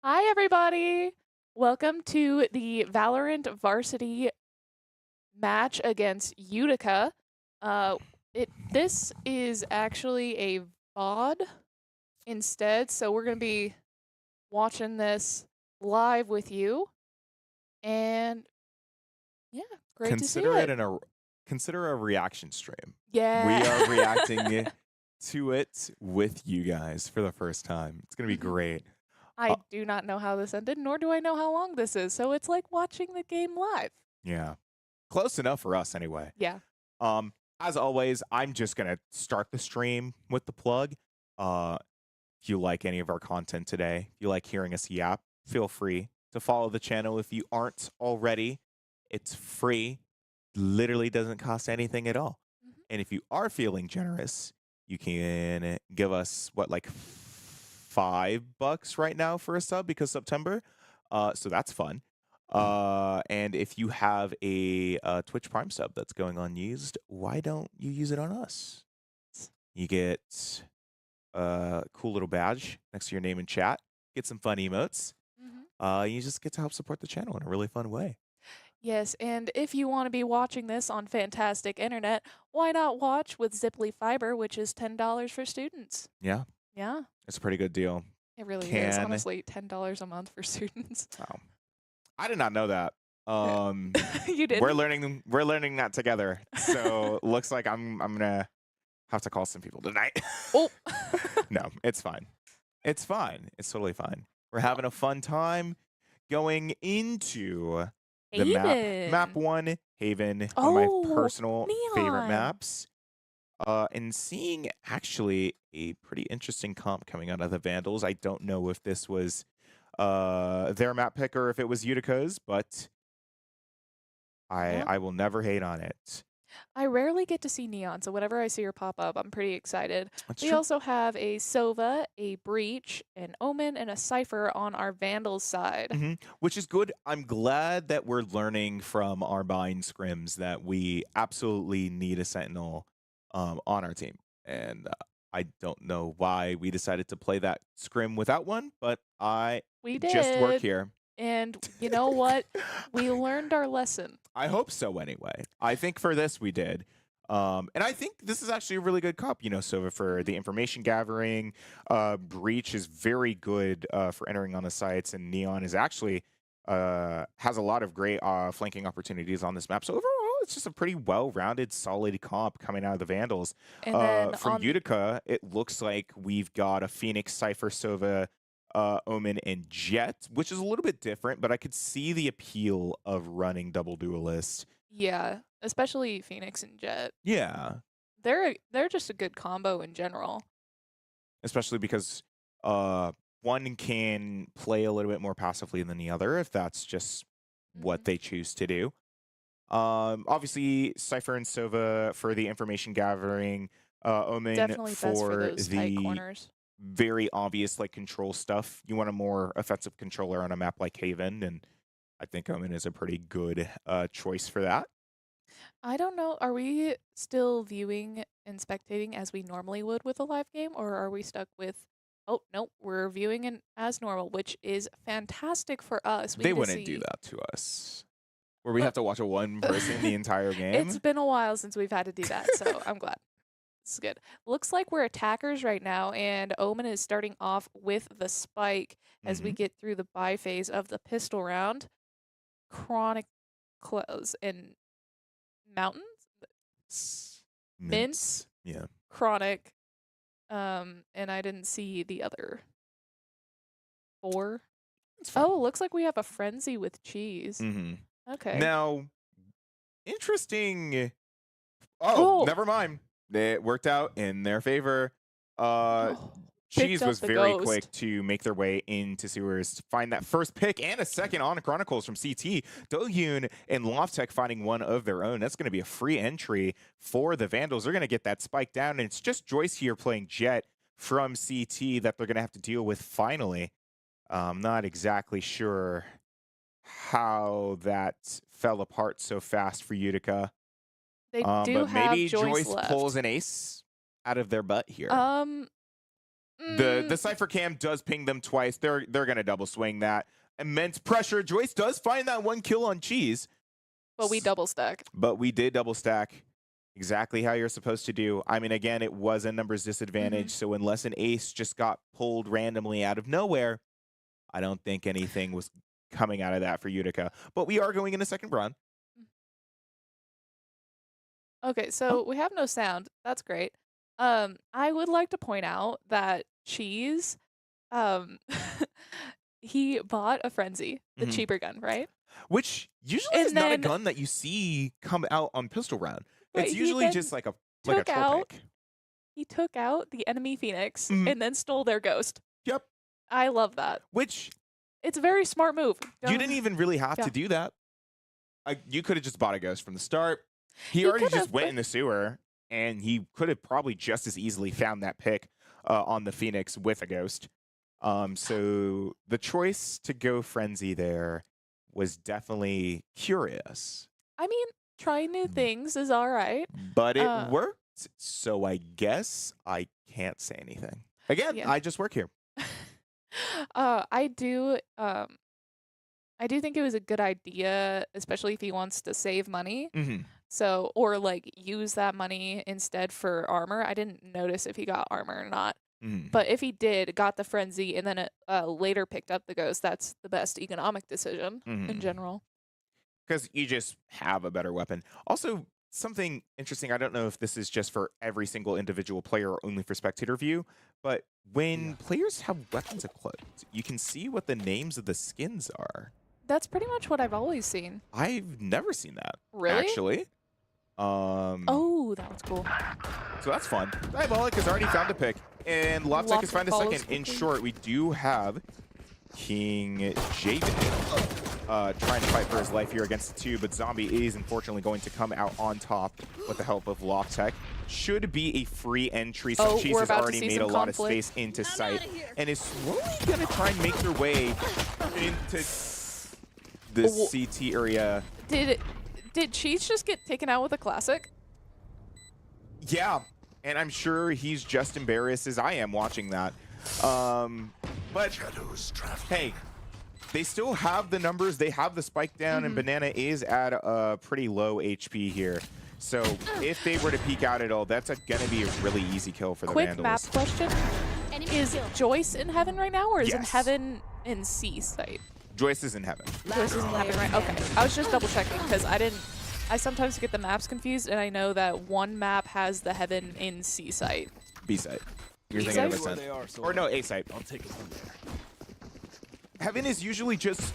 Hi, everybody. Welcome to the Valorant varsity match against Utica. Uh, this is actually a VOD instead, so we're gonna be watching this live with you, and yeah, great to see Consider it it. consider a reaction stream. We are Yeah. reacting to it with you guys for the first time. It's gonna be Mhm. great. Uh, I do not know how this ended, nor do I know how long this is, so it's like watching the game live. yeah, close enough for us anyway. Yeah. Um, as always, I'm just gonna start the stream with the plug. Uh, if you like any of our content today, if you like hearing us yap, feel free to follow the channel if you aren't already. It's free, literally doesn't cost anything at all. Mhm. And if you are feeling generous, you can give us like $5 right now for a sub because September. So that's fun. And if you have a Twitch Prime sub that's going unused, why don't you use it on us? You get a cool little badge next to your name in chat, get some fun emotes. Mhm. You just get to help support the channel in a really fun way. Yes, and if you want to be watching this on fantastic internet, why not watch with Ziply Fiber, which is $10 for students? Yeah, Yeah, it's a pretty good deal. it really is. Can Honestly, $10 a month for students. oh, I did not know that. You We're didn't? learning that together. So looks like I'm gonna have to call some people tonight. Oh. No, it's fine. It's fine. It's totally fine. We're having a fun time going into the map. Map Haven. 1, Haven, one of my Oh, personal favorite neon. maps. And seeing actually a pretty interesting comp coming out of the Vandals. I don't know if this was their map pick or if it was Utica's, but Yeah. I will never hate on it. I rarely get to see neon, so whenever I see her pop up, I'm pretty excited. That's We true. also have a Sova, a Breach, an Omen, and a Cypher on our Vandals side. Which is good. I'm glad that we're learning from our bind scrims that we absolutely need a Sentinel on our team. And I don't know why we decided to play that scrim without one, but I We just work did. here. And you know what? We learned our lesson. I hope so anyway. I think for this we did. And I think this is actually a really good cup, so for the information gathering, Breach is very good for entering on the sites, and Neon is actually has a lot of great flanking opportunities on this map. So overall, it's just a pretty well-rounded, solid comp coming out of the Vandals. And then For on the Utica, it looks like we've got a Phoenix, Cypher, Sova, Omen, and Jet, which is a little bit different, but I could see the appeal of running double duelist. yeah, especially Phoenix and Jet. Yeah, They're just a good combo in general. especially because one can play a little bit more passively than the other if that's just what Mhm. they choose to do. Obviously, Cypher and Sova for the information gathering, Omen Definitely best for for those tight the corners. very obvious like control stuff. You want a more offensive controller on a map like Haven, and I think Omen is a pretty good choice for that. I don't know, are we still viewing and spectating as we normally would with a live game, or are we stuck with, oh, no, we're viewing it as normal, which is fantastic for us. We They get to wouldn't do see. that to us, where we have to watch a one person the entire It's game. been a while since we've had to do that, so I'm glad. This is good. Looks like we're attackers right now, and Omen is starting off with the spike as we hmm get through the buy phase of the pistol round. Chronic close and mountains, mints, Mints. Yeah. chronic, and I didn't see the other four. It's fine. Oh, looks like we have a frenzy with cheese. hmm Okay. Now, interesting. Oh, Oh, never mind. It worked out in their favor. Uh, oh, picked Cheese up was the very ghost. quick to make their way into sewers to find that first pick and a second on Chronicles from CT. Dohyun and Loftek finding one of their own. That's going to be a free entry for the Vandals. They're going to get that spike down, and it's just Joyce here playing Jet from CT that they're going to have to deal with finally. I'm not exactly sure how that fell apart so fast for Utica. They do But have maybe Joyce Joyce pulls left. an ace out of their butt here. Um, The Cypher Cam does ping them twice. They're gonna double swing that. Immense pressure. Joyce does find that 1 kill on Cheese. But we double stack. But we did double stack. Exactly how you're supposed to do. I mean, again, it was a numbers disadvantage. So unless an ace just got pulled randomly out of nowhere, I don't think anything was coming out of that for Utica. But we are going in a second round. Okay, so we have no sound. That's great. I would like to point out that Cheese, he bought a Frenzy, the cheaper gun, right? Which usually is not a gun that you see come out on pistol round. It's usually just like a troll pick. He took out the enemy Phoenix and then stole their ghost. Yep. I love that. Which it's a very smart move. You didn't even really have to do that. You could have just bought a ghost from the start. He already just went in the sewer, and he could have probably just as easily found that pick on the Phoenix with a ghost. So the choice to go Frenzy there was definitely curious. I mean, trying new things is all right. But it worked, so I guess I can't say anything. Again, I just work here. I do think it was a good idea, especially if he wants to save money. So, or like use that money instead for armor. I didn't notice if he got armor or not. But if he did, got the Frenzy, and then later picked up the Ghost, that's the best economic decision in general. Because you just have a better weapon. Also, something interesting, I don't know if this is just for every single individual player or only for spectator view, but when players have weapons equipped, you can see what the names of the skins are. That's pretty much what I've always seen. I've never seen that. Really? Actually. Oh, that was cool. So that's fun. Diabolic has already found a pick, and Loptech has found a second. In short, we do have King Jaden trying to fight for his life here against the 2, but Zombie is unfortunately going to come out on top with the help of Loptech. Should be a free entry. So Cheese has already made a lot of space into sight and is slowly going to try and make their way into the CT area. Did Cheese just get taken out with a classic? Yeah, and I'm sure he's just embarrassed as I am watching that. But hey, they still have the numbers. They have the spike down, and Banana is at a pretty low HP here. So if they were to peek out at all, that's going to be a really easy kill for the Vandals. Quick map question. Is Joyce in heaven right now, or is in heaven in C site? Joyce is in heaven. Joyce is in heaven, right? Okay. I was just double checking because I sometimes get the maps confused, and I know that one map has the heaven in C site. B site. You're thinking of Ascent. Or no, A site. I'll take it from there. Heaven is usually just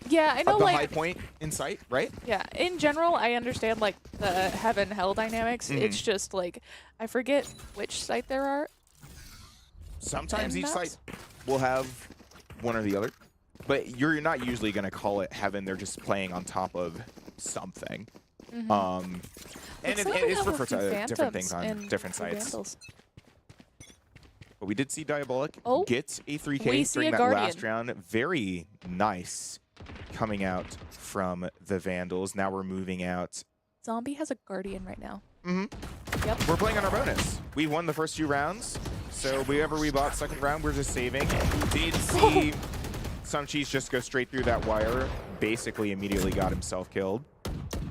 I know, the like, high point in sight, right? Yeah, in general, I understand like the heaven hell dynamics. It's just like I forget which site there are. Sometimes each site will have one or the other, but you're not usually going to call it heaven. They're just playing on top of something. And it's for different things on different sites. Vandals. But we did see Diabolic get a 3K during that last round. Very nice coming out from the Vandals. Now we're moving out. Zombie has a Guardian right now. Yep. We're playing on our bonus. We won the first 2 rounds, so wherever we bought second round, we're just saving. Did see some Cheese just go straight through that wire. Basically immediately got himself killed.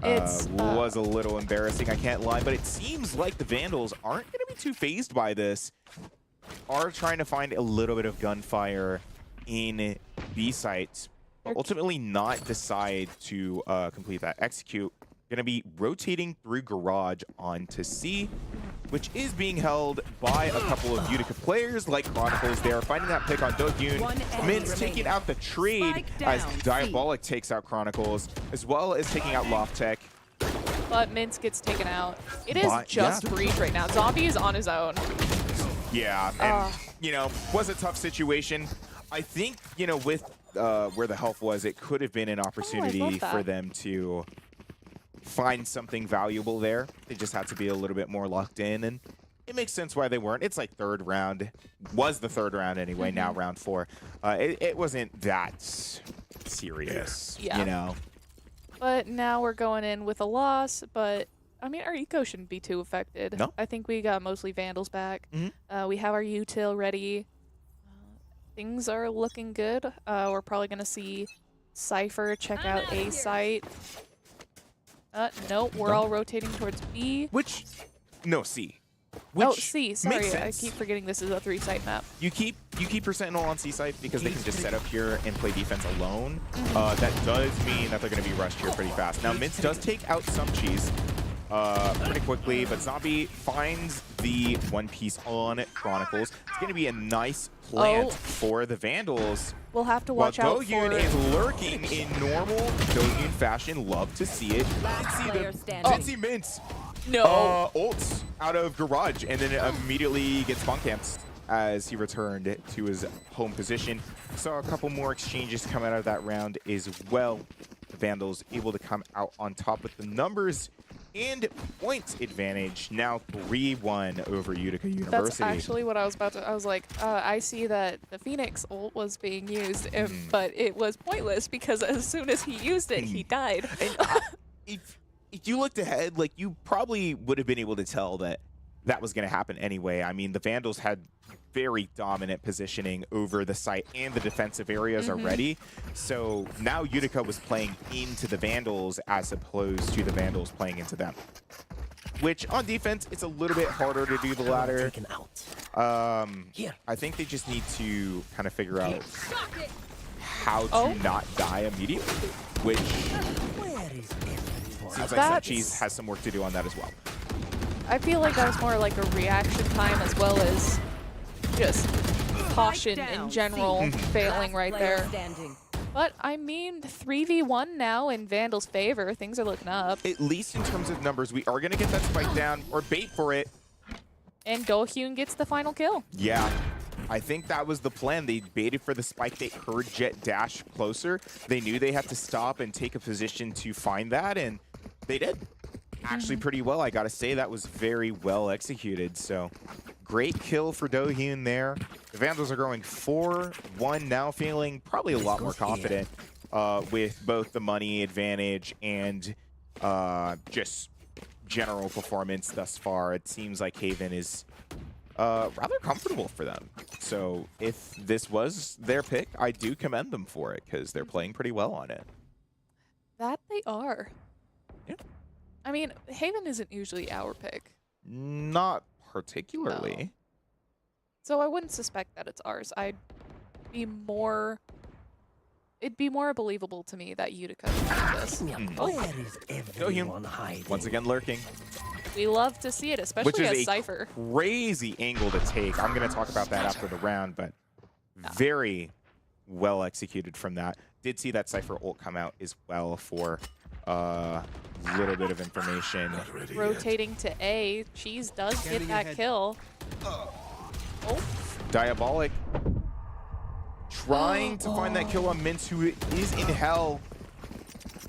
Was a little embarrassing, I can't lie, but it seems like the Vandals aren't going to be too phased by this. Are trying to find a little bit of gunfire in B sites, but ultimately not decide to complete that execute. Going to be rotating through garage onto C, which is being held by a couple of Utica players like Chronicles. They are finding that pick on Dogyun. Mintz taking out the trade as Diabolic takes out Chronicles, as well as taking out Loptech. But Mintz gets taken out. It is just Breach right now. Zombie is on his own. Yeah, and, you know, was a tough situation. I think, you know, with where the health was, it could have been an opportunity for them to find something valuable there. They just had to be a little bit more locked in, and it makes sense why they weren't. It's like third round. Was the third round anyway, now round 4. It wasn't that serious, you know. But now we're going in with a loss, but I mean, our eco shouldn't be too affected. No. I think we got mostly Vandals back. Mhm. We have our util ready. Things are looking good. We're probably gonna see Cypher check out A site. No, we're No. all rotating towards B. Which, no, C. Oh, Which C. makes Sorry, I sense. keep forgetting this is a 3-site map. You keep your Sentinel on C site because they can just set up here and play defense alone. That does mean that they're going to be rushed here pretty fast. Now, Mince does take out some cheese pretty quickly, but Zombie finds the one piece on Chronicles. It's going to be a nice plant for the Vandals. We'll have to watch While out for... Dohyun is lurking in normal Dohyun fashion. Love to see it. Did see Mince. No. Ults out of Garage, and then immediately gets spawn camped as he returned to his home position. Saw a couple more exchanges come out of that round as well. The Vandals able to come out on top with the numbers and points advantage. Now 3-1 over Utica University. That's actually what I was about to... I was like, I see that the Phoenix ult was being used, but it was pointless because as soon as he used it, he died. And if you looked ahead, like, you probably would have been able to tell that that was going to happen anyway. I mean, the Vandals had very dominant positioning over the site and the defensive areas already. So now Utica was playing into the Vandals as opposed to the Vandals playing into them. Which, on defense, it's a little bit harder to do the latter. I think they just need to kind of figure out how to not die immediately, which seems like Cheese has some work to do on that as well. I feel like that was more like a reaction time as well as just caution in general failing right there. But I mean, 3v1 now in Vandal's favor. Things are looking up. At least in terms of numbers, we are going to get that spike down or bait for it. And Dohyun gets the final kill. Yeah. I think that was the plan. They baited for the spike. They heard Jet dash closer. They knew they had to stop and take a position to find that, and they did. Actually pretty well. I got to say that was very well executed. So great kill for Dohyun there. The Vandals are going 4-1 now, feeling probably a lot more confident with both the money advantage and just general performance thus far. It seems like Haven is rather comfortable for them. So if this was their pick, I do commend them for it because they're playing pretty well on it. That they are. Yeah. I mean, Haven isn't usually our pick. Not particularly. No. So I wouldn't suspect that it's ours. It'd be more believable to me that Utica would do this. Where is everyone hiding? Once again lurking. We love to see it, especially Which is as a Cypher. crazy angle to take. I'm going to talk about that after the round, but very well executed from that. Did see that Cypher ult come out as well for a little bit of information. Rotating to A, Cheese does get that kill. Oh. Diabolic trying to find that kill on Mince, who is in hell.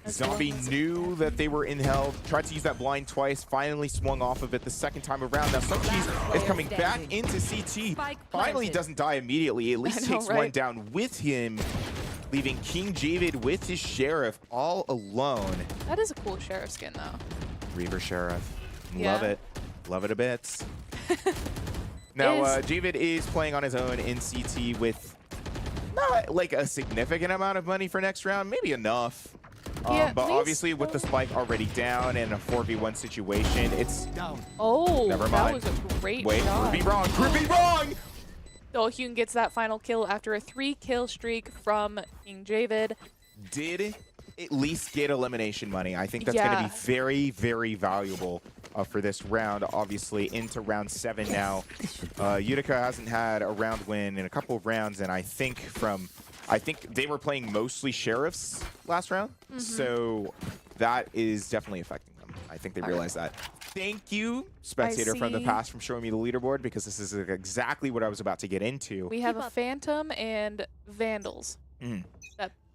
Zombie knew that they were in hell, tried to use that blind twice, finally swung off of it the second time around. Now Cheese is coming back into CT. Finally doesn't die immediately, at least takes one down with him, leaving King Javid with his Sheriff all alone. That is a cool Sheriff skin, though. Reaver Sheriff. Love it. Love it a bit. Now, Javid is playing on his own in CT with not like a significant amount of money for next round, maybe enough. But obviously with the spike already down and a 4v1 situation, it's down. Oh, never mind. That was a great Wait, shot. Prove me wrong. Prove me wrong! Dohyun gets that final kill after a 3-kill streak from King Javid. Did at least get elimination money. I think that's going to be very, very valuable for this round. Obviously into round 7 now. Utica hasn't had a round win in a couple of rounds, and I think they were playing mostly Sheriffs last round, so that is definitely affecting them. I think they realize that. Thank you, Spectator from the past, from showing me the leaderboard, because this is exactly what I was about to get into. We have a Phantom and Vandals.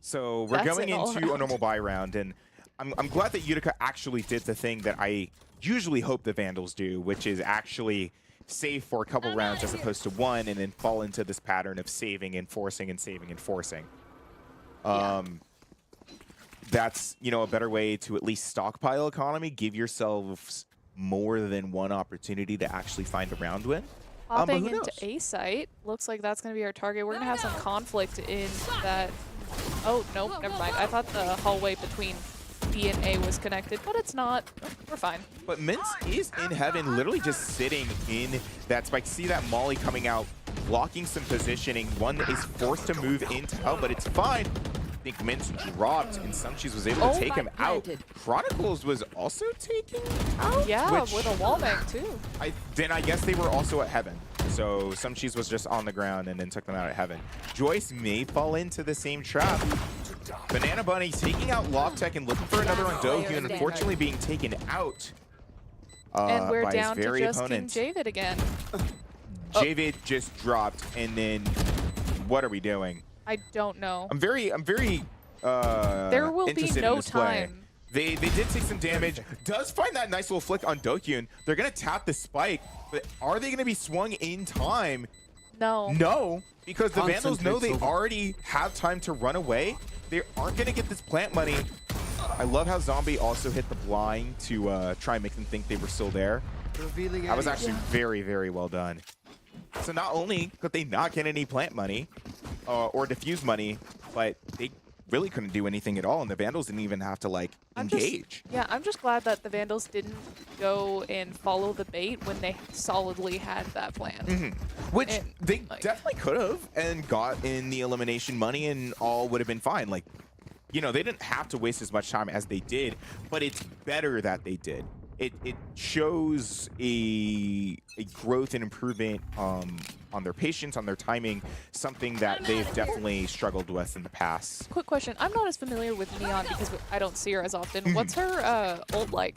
So we're going into a normal buy round, and I'm glad that Utica actually did the thing that I usually hope the Vandals do, which is actually save for a couple rounds as opposed to one, and then fall into this pattern of saving and forcing and saving and forcing. that's, you know, a better way to at least stockpile economy, give yourselves more than one opportunity to actually find a round win. But Hopping who into knows? A site. Looks like that's going to be our target. We're going to have some conflict in that. Oh, nope, never mind. I thought the hallway between B and A was connected, but it's not. We're fine. But Mince is in heaven, literally just sitting in that spike. See that Molly coming out, blocking some positioning. One is forced to move into hell, but it's fine. I think Mince dropped, and Sumcheese was able to take him out. Chronicles was also taken out? Yeah, which with a wallbang, too. Then I guess they were also at heaven. So Sumcheese was just on the ground and then took them out at heaven. Joyce may fall into the same trap. Banana Bunny taking out Loftek and looking for another on Dohyun, unfortunately being taken out And we're by his down to very just opponent. King Javid again. Javid just dropped, and then what are we doing? I don't know. I'm very There will be interested in no this play. time. They did take some damage. Does find that nice little flick on Dohyun. They're gonna tap the spike, but are they gonna be swung in time? No. No, because the Vandals know they Concentrate's over. already have time to run away. They aren't gonna get this plant money. I love how Zombie also hit the blind to try and make them think they were still there. Revealing That was area. actually very, very well done. So not only could they not get any plant money or diffuse money, but they really couldn't do anything at all, and the Vandals didn't even have to like engage. I'm just glad that the Vandals didn't go and follow the bait when they solidly had that plan. Which And, they like- definitely could have and got in the elimination money and all would have been fine. Like, you know, they didn't have to waste as much time as they did, but it's better that they did. It shows a growth and improvement on their patience, on their timing, something that they've definitely struggled with in the past. Quick question. I'm not as familiar with Neon because I don't see her as often. What's her ult like?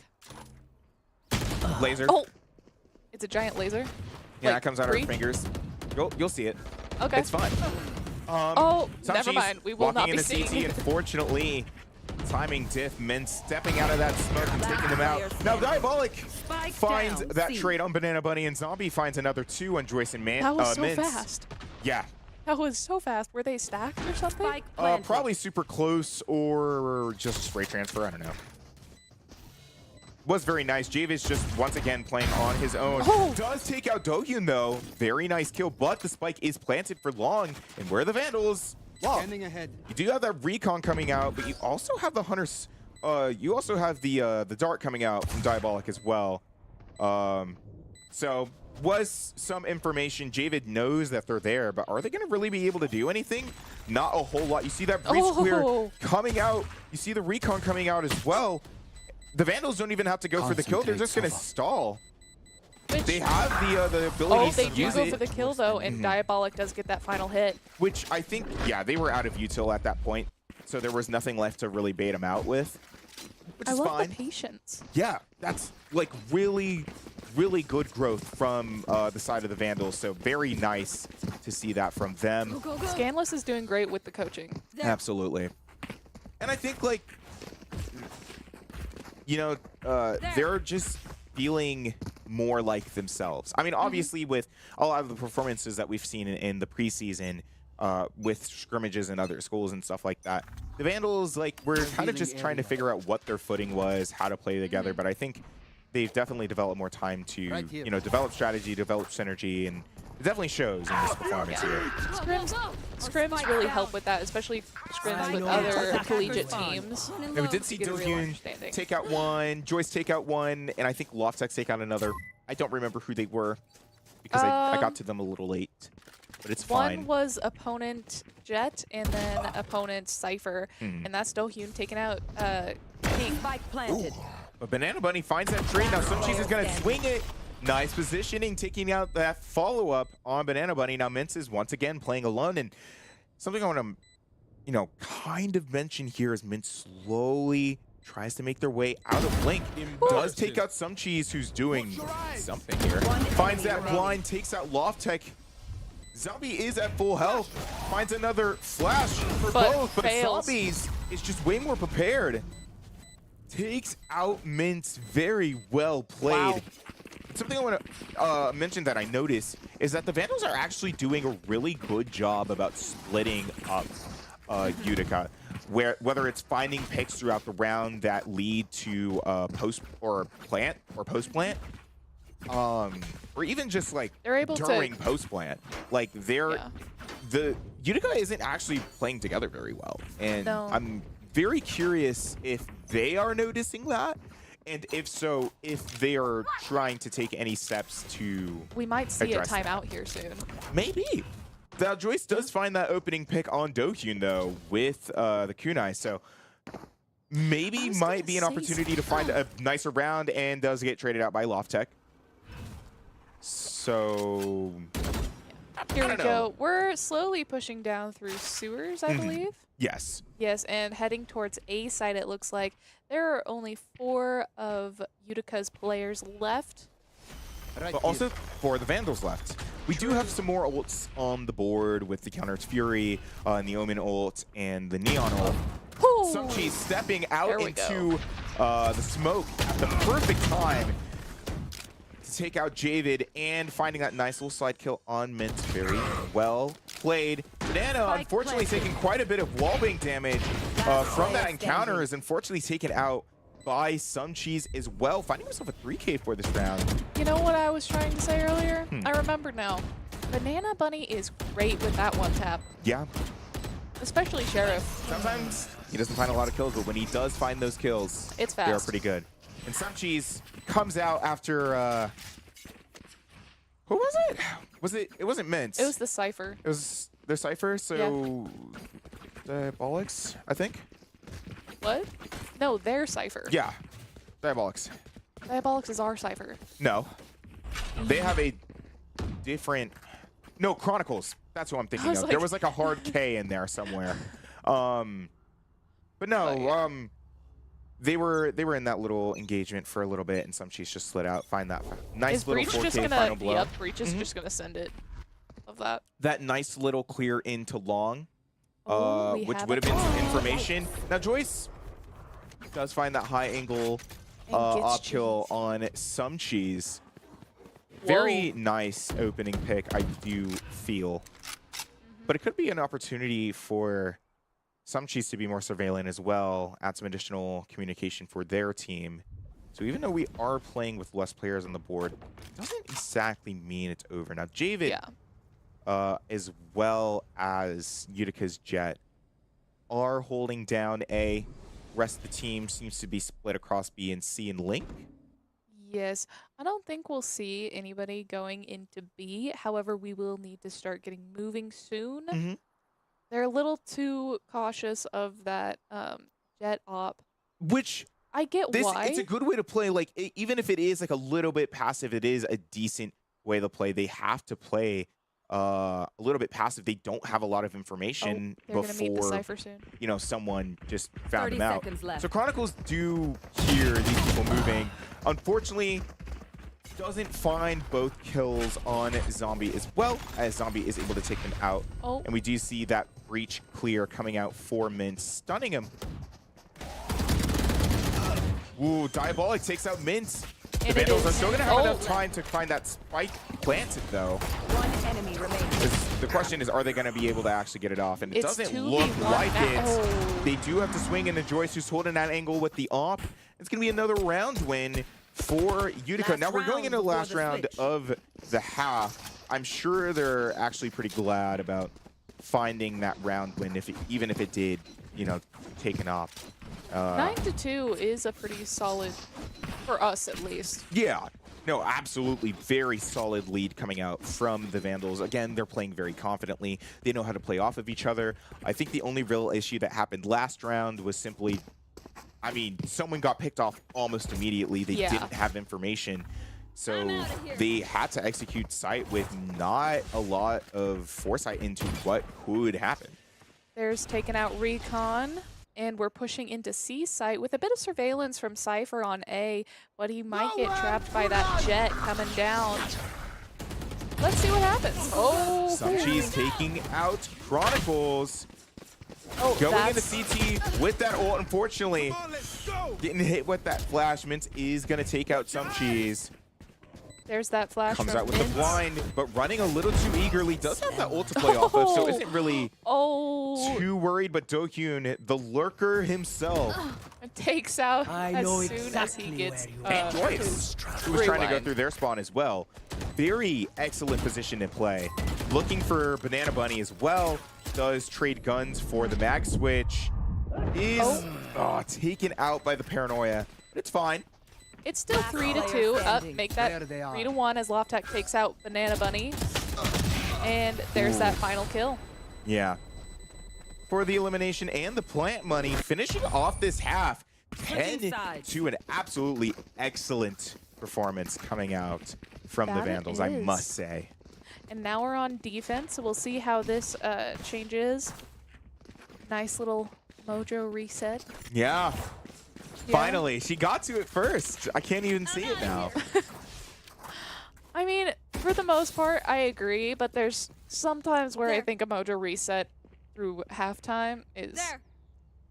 Laser. Oh! It's a giant laser? Yeah, like that comes out of three? her fingers. You'll see it. Okay. It's fine. Oh, never Sumcheese mind. We will walking not be into seeing CT, unfortunately. Timing diff, men stepping out of that smoke and taking them out. Now Diabolic finds down, that C. trade on Banana Bunny, and Zombie finds another two on Joyce and That was so Mince. fast. Yeah, That was so fast. Were they stacked or something? Spike planted. probably super close or just spray transfer. I don't know. Was very nice. Javis just once again playing on his own. Oh. Does take out Dohyun though. Very nice kill, but the spike is planted for long. And where are the Vandals? Well, Standing ahead. you do have that recon coming out, but you also have the hunters. You also have the dart coming out from Diabolic as well. So was some information. Javid knows that they're there, but are they going to really be able to do anything? Not a whole lot. You see that breach square Oh. coming out. You see the recon coming out as well. The Vandals don't even have to go for the kill. They're just going to stall. Which, They have the ability oh, they to do use go it. for the kill though, and Diabolic does get that final hit. Which I think, yeah, they were out of util at that point, so there was nothing left to really bait them out with, which I is love fine. the patience. Yeah, that's like really, really good growth from the side of the Vandals, so very nice to see that from them. Scanless is doing great with the coaching. Absolutely. And I think, like, you know, they're just feeling more like themselves. I mean, obviously, with a lot of the performances that we've seen in the preseason, with scrimmages and other schools and stuff like that, the Vandals, like, we're kind of just trying to figure out what their footing was, how to play together. But I think they've definitely developed more time to, Right here. you know, develop strategy, develop synergy, and it definitely shows in this performance here. Scrims really help with that, especially scrims with other collegiate teams. And we did see Get a real Dohyun understanding. take out one, Joyce take out one, and I think Loftek take out another. I don't remember who they were because I got to them a little late, but it's fine. One was opponent Jet, and then opponent Cypher, and that's Dohyun taking out King. Spike planted. But Banana Bunny finds that trade. Now Sumcheese is going to swing it. Nice positioning, taking out that follow-up on Banana Bunny. Now Mince is once again playing alone, and something I want to, you know, kind of mention here is Mince slowly tries to make their way out of Blink. Does take out Sumcheese, who's doing something here. Finds that blind, takes out Loftek. Zombie is at full health. Finds another flash for But both, but fails. Zombies is just way more prepared. Takes out Mince. Very well played. Wow. Something I want to mention that I noticed is that the Vandals are actually doing a really good job about splitting up Utica. whether it's finding picks throughout the round that lead to post or post plant, or even just like They're able during to post plant. Like the Utica isn't actually playing together very well, and No. I'm very curious if they are noticing that, and if so, if they are trying to take any steps to. We might see a address that. timeout here soon. Maybe. Now, Joyce does find that opening pick on Dohyun, though, with the kunai, so maybe might be an opportunity to find a nicer round, and does get traded out by Lofttech. So, Here we I don't go. know. We're slowly pushing down through sewers, I believe. Yes. Yes, and heading towards A side, it looks like there are only 4 of Utica's players left. But also for the Vandals left. We do have some more ults on the board with the Counter's Fury, and the Omen ult, and the Neon ult. Ooh. Sumchi stepping out There we into the smoke at the perfect time to take out Javid, and finding that nice little slide kill on Mint. Very well played. Banana, unfortunately, taking quite a bit of wallbang damage from that encounter, is unfortunately taken out by Sumcheese as well, finding himself a 3K for this round. You know what I was trying to say earlier? I remember now. Banana Bunny is great with that one tap, Yeah, especially Sheriff. sometimes he doesn't find a lot of kills, but when he does find those kills, It's they are fast. pretty good. And Sumcheese comes out after, who was it? It wasn't Mint. It was the Cypher. It was their Cypher, so Diabolics, I think? What? No, their Cypher. Yeah, Diabolics. Diabolics is our Cypher. No. They have a different... No, Chronicles. That's what I'm thinking was of. like- There was like a hard K in there somewhere. But no, yeah. they were in that little engagement for a little bit, and Sumcheese just slid out. Find that nice Is little Breach 4K just gonna? final blow. Yep, Breach is just gonna send it. Of that. That nice little clear into long, Oh, we which have would it. have been some information. Now Joyce does find that high angle And gets up kill cheese. on Sumcheese. Very Whoa. nice opening pick, I do feel. But it could be an opportunity for Sumcheese to be more surveillant as well, add some additional communication for their team. So even though we are playing with less players on the board, it doesn't exactly mean it's over. Now, Javid, Yeah. as well as Utica's Jet, are holding down A. Rest of the team seems to be split across B and C and Link. Yes. I don't think we'll see anybody going into B. However, we will need to start getting moving soon. Mhm. They're a little too cautious of that jet op. Which I get why. it's a good way to play. Like even if it is like a little bit passive, it is a decent way to play. They have to play a little bit passive. They don't have a lot of information They're gonna meet the before Cypher soon. someone just found 30 them out. seconds left. So Chronicles do hear these people moving. Unfortunately, doesn't find both kills on Zombie as well, as Zombie is able to take them out. Oh. And we do see that Breach clear coming out for Mint, stunning him. Ooh, Diabolic takes out Mint. The And it Vandals are is- still going to have oh. enough time to find that spike planted, though. One enemy remains. The question is, are they going to be able to actually get it off? And it It's doesn't 2v1 look like now. it. Oh. They do have to swing into Joyce, who's holding that angle with the op. It's going to be another round win for Utica. Last Now we're going round into the before last the round switch. of the half. I'm sure they're actually pretty glad about finding that round win, even if it did, take an op. 9-2 is a pretty solid, for us at least. Yeah. No, absolutely. Very solid lead coming out from the Vandals. Again, they're playing very confidently. They know how to play off of each other. I think the only real issue that happened last round was simply, someone got picked off almost immediately. They Yeah. didn't have information. So I'm outta here. they had to execute sight with not a lot of foresight into what could happen. There's taken out Recon, and we're pushing into C site with a bit of surveillance from Cypher on A, but he might get trapped by that jet coming down. Let's see what happens. Oh, Sumcheese taking out Chronicles. oh, Going into that's CT with that ult, unfortunately. Getting hit with that flash. Mint is going to take out Sumcheese. There's that flash. Comes from out with the Vince. blind, but running a little too eagerly. Does have that ult to play off of, so isn't really Oh, too worried. But Do-hyun, the lurker himself, it takes out I as know soon as exactly he gets where you and Joyce, his who's trying to go rewind. through their spawn as well. Very excellent position in play. Looking for Banana Bunny as well. Does trade guns for the mag switch. Is taken out by the paranoia, but it's fine. It's still Last 3-2. player Up, standing. make that There they are. 3-1 as Loftek takes out Banana Bunny, and there's that final kill. Yeah. For the elimination and the plant money, finishing off this half, 10 sides. to an absolutely excellent performance coming out from the That Vandals, I is. must say. And now we're on defense, so we'll see how this changes. Nice little mojo reset. Yeah. Yeah. Finally, she got to it first. I can't even see it now. I mean, for the most part, I agree, but there's sometimes where I think a mojo reset through halftime is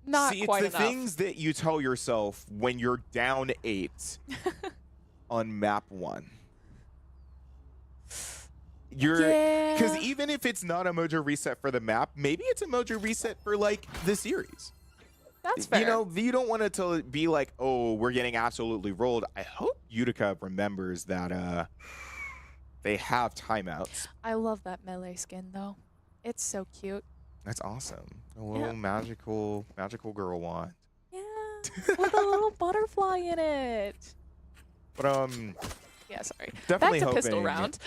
not See, it's quite the enough. things that you tell yourself when you're down 8 on map 1. Because Yeah. even if it's not a mojo reset for the map, maybe it's a mojo reset for like the series. That's fair. You know, you don't want it to be like, oh, we're getting absolutely rolled. I hope Utica remembers that they have timeouts. I love that melee skin, though. It's so cute. That's awesome. A little magical girl wand. Yeah, with a little butterfly in it. But Yeah, sorry. definitely Back to pistol hoping- round.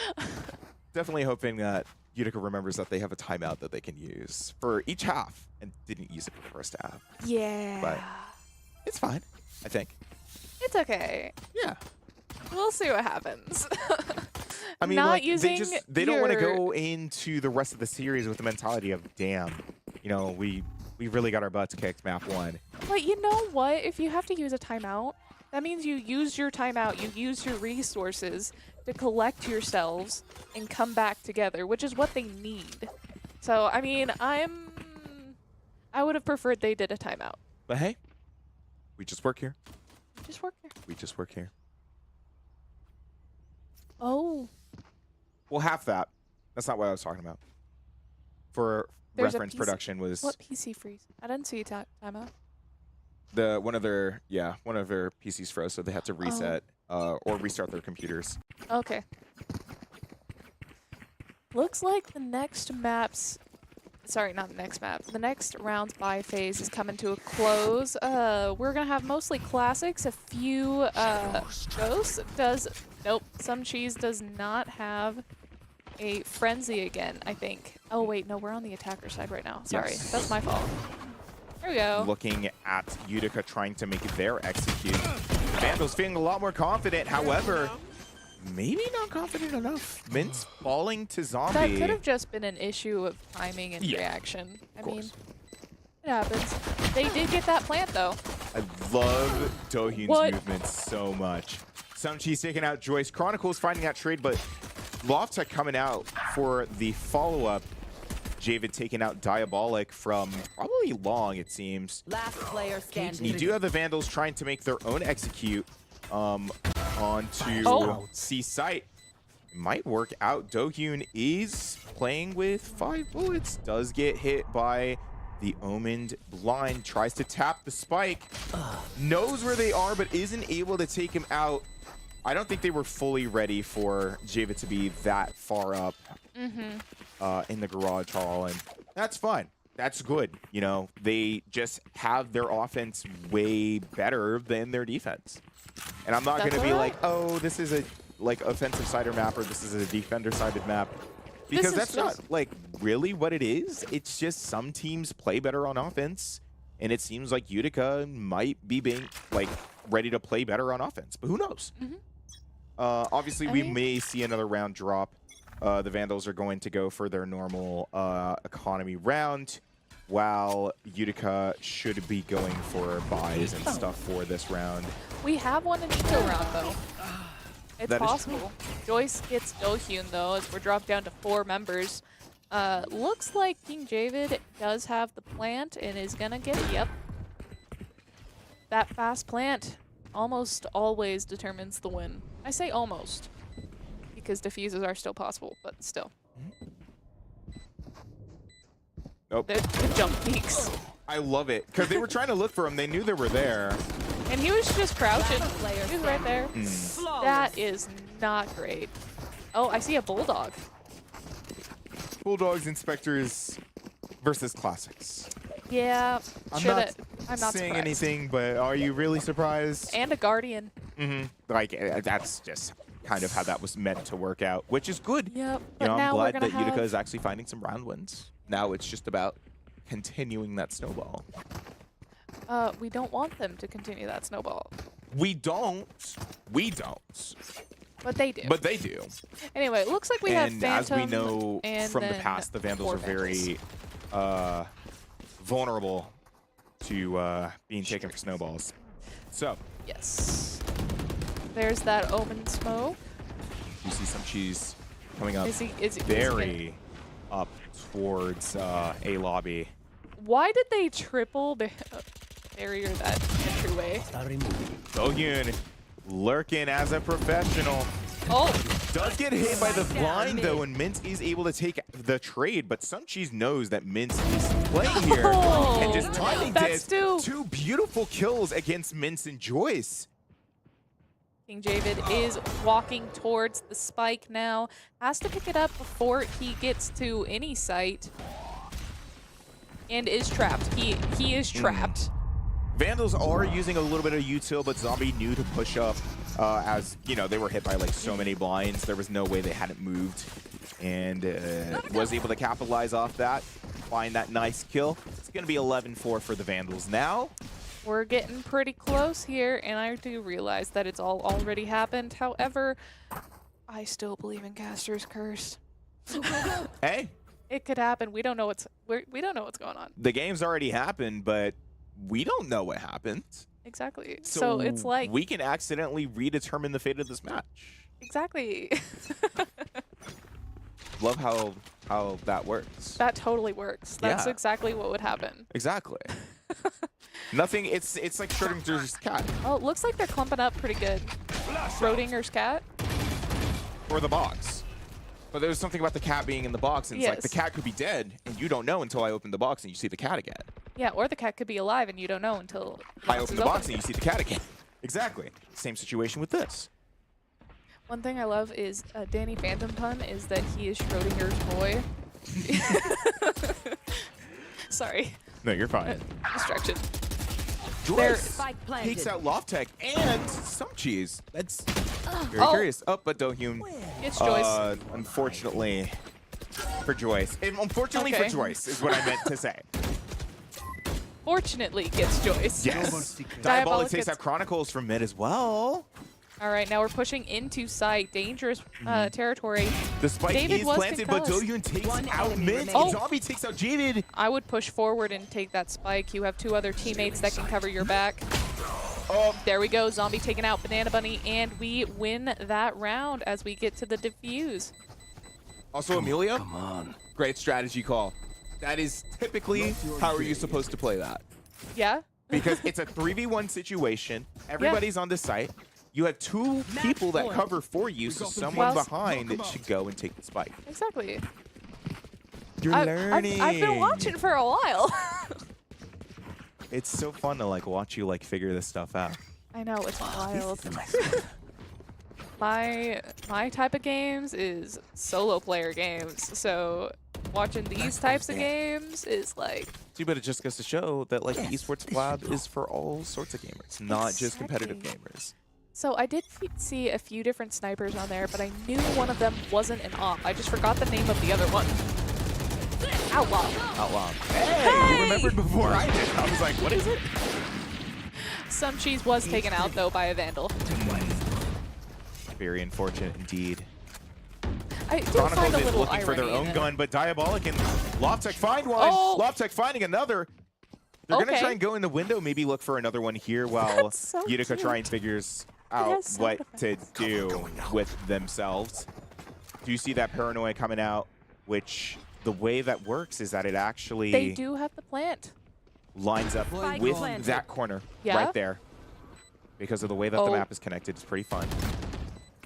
definitely hoping that Utica remembers that they have a timeout that they can use for each half and didn't use it for the first half. Yeah. But it's fine, I think. It's okay. Yeah. We'll see what happens. I mean, Not like, using they don't want to your- go into the rest of the series with the mentality of, damn, you know, we really got our butts kicked map 1. But you know what? If you have to use a timeout, that means you use your timeout, you use your resources to collect yourselves and come back together, which is what they need. So, I mean, I would have preferred they did a timeout. But hey, we just work here. Just work there. We just work here. Oh, Well, half that. That's not what I was talking about. For There's a reference, PC production was what PC freeze? I didn't see a timeout. one of their PCs froze, so they had to reset or restart their computers. Okay. Looks like the next map's... Sorry, not the next map. The next round's buy phase is coming to a close. We're going to have mostly classics, a few ghosts. Nope, some cheese does not have a frenzy again, I think. Oh, wait, no, we're on the attacker side right now. Sorry, Yes. that's my fault. There we go. Looking at Utica trying to make their execute. The Vandals feeling a lot more confident, however, maybe not confident enough. Mince falling to zombie. That could have just been an issue of timing and Yeah, reaction. I mean, course. it happens. They did get that plant, though. I love Do-hyun's What? movements so much. Some cheese taking out Joyce. Chronicles finding that trade, but Loftek coming out for the follow-up. Javid taking out Diabolic from probably long, it seems. Last player And standing. you do have the Vandals trying to make their own execute onto Oh. C site. Might work out. Do-hyun is playing with 5 bullets. Does get hit by the Omened blind. Tries to tap the spike. Knows where they are, but isn't able to take him out. I don't think they were fully ready for Javid to be that far up in the garage hall, and that's fine. That's good. You know, they just have their offense way better than their defense. And I'm not going to be like, oh, this is a like offensive sided map or this is a defender sided map. Because is that's not just- like really what it is. It's just some teams play better on offense. And it seems like Utica might be being like ready to play better on offense. But who knows? Obviously, I we mean- may see another round drop. The Vandals are going to go for their normal economy round, while Utica should be going for buys and stuff for this round. We have one in eco round, though. It's That is possible. Joyce gets Do-hyun, though, as we're dropped down to 4 members. Looks like King Javid does have the plant and is gonna get it. Yep. That fast plant almost always determines the win. I say almost. because diffuses are still possible, but still. Nope. The jump peaks. I love it because they were trying to look for him. They knew they were there. And he was just crouching. Player He was right there. Flawless. That is not great. Oh, I see a bulldog. Bulldogs, Inspectors versus Classics. Yeah, I'm shoulda- not I'm not saying surprised. anything, but are you really surprised? And a guardian. Like, that's just kind of how that was meant to work out, which is good. Yep. You But know, I'm now we're glad gonna that Utica have- is actually finding some round wins. Now it's just about continuing that snowball. We don't want them to continue that snowball, We don't. We don't. but they do. But they do. Anyway, it looks like we have And Phantom. as we know and from the then past, the Vandals 4 are very vulnerable to being taken for snowballs. So, Yes. There's that Omen smoke. you see some cheese coming up Is he very up towards A lobby. Why did they triple barrier that entryway? Dohyun lurking as a professional. Oh, Does get hit by the blind though, and Mint is able to take the trade, but Some Cheese knows that Mint is playing here. Oh, And just timing that's this. two. 2 beautiful kills against Mint and Joyce. King Javid is walking towards the spike now. Has to pick it up before he gets to any site. And is trapped. He is trapped. Vandals are using a little bit of util, but Zombie knew to push up as, you know, they were hit by like so many blinds. There was no way they hadn't moved. And was able to capitalize off that, find that nice kill. It's going to be 11-4 for the Vandals now. We're getting pretty close here, and I do realize that it's all already happened. However, I still believe in Caster's Curse. Hey, It could happen. We don't know we don't know what's going on. the game's already happened, but we don't know what happened. Exactly. So it's like we can accidentally redetermine the fate of this match. exactly. Love how that works. That totally works. That's Yeah. exactly what would happen. Exactly. Nothing. It's like Schrodinger's cat Oh, it looks like they're clumping up pretty good. Schrodinger's cat. or the box. But there's something about the cat being in the box, and it's like the Yes. cat could be dead, and you don't know until I open the box and you see the cat again. Yeah, or the cat could be alive and you don't know until I box open is the box and you see the cat again. Exactly. Same situation with this. One thing I love is Danny Phantom pun is that he is Schrodinger's boy. Sorry, No, you're fine. distraction. Joyce Spike planted. takes out Loftek and Some Cheese. That's very Oh. curious. Oh, but Dohyun, It's Joyce. unfortunately for Joyce. And unfortunately for Okay. Joyce is what I meant to say. Fortunately, gets Joyce. Yes. Diabolic Diabolic takes gets- out Chronicles from mid as well. All right, now we're pushing into site, dangerous territory. The spike David is was planted, but concussed. Dohyun takes One out enemy mid. remaining. And Zombie takes out Javid. I would push forward and take that spike. You have 2 other teammates that can cover your back. Oh, There we go, Zombie taking out Banana Bunny, and we win that round as we get to the defuse. also Amelia. Come on. Great strategy call. That is typically how are you supposed to play that? Yeah? Because it's a 3v1 situation. Everybody's on the site. You have 2 people that cover for you, so someone Well, behind it should go and take the spike. Exactly. You're I've been watching for a while. It's so fun to like watch you like figure this stuff out. I know, it's wild. My type of games is solo player games, so watching these types of games is like Too bad it just goes to show that like the esports lab is for all sorts of gamers, not just competitive Exactly. gamers. so I did see a few different snipers on there, but I knew one of them wasn't an op. I just forgot the name of the other one. Outlaw. Out loud. Hey, you remembered before I did. I was like, what is it? Some Cheese was taken out though by a Vandal. Very unfortunate indeed. I did find Chronicles a is little looking for their irony in own it. gun, but Diabolic and Loftek find one. Oh. Loftek finding another. They're gonna Okay. try and go in the window, maybe look for another one here while That's so Utica cute. try and figures It out has sound what to effects. do with themselves. Do you see that paranoia coming out? Which the way that works is that it actually They do have the plant. lines up Spike with planted. that corner Yeah? right there. Because of the way that the Oh. map is connected, it's pretty fun.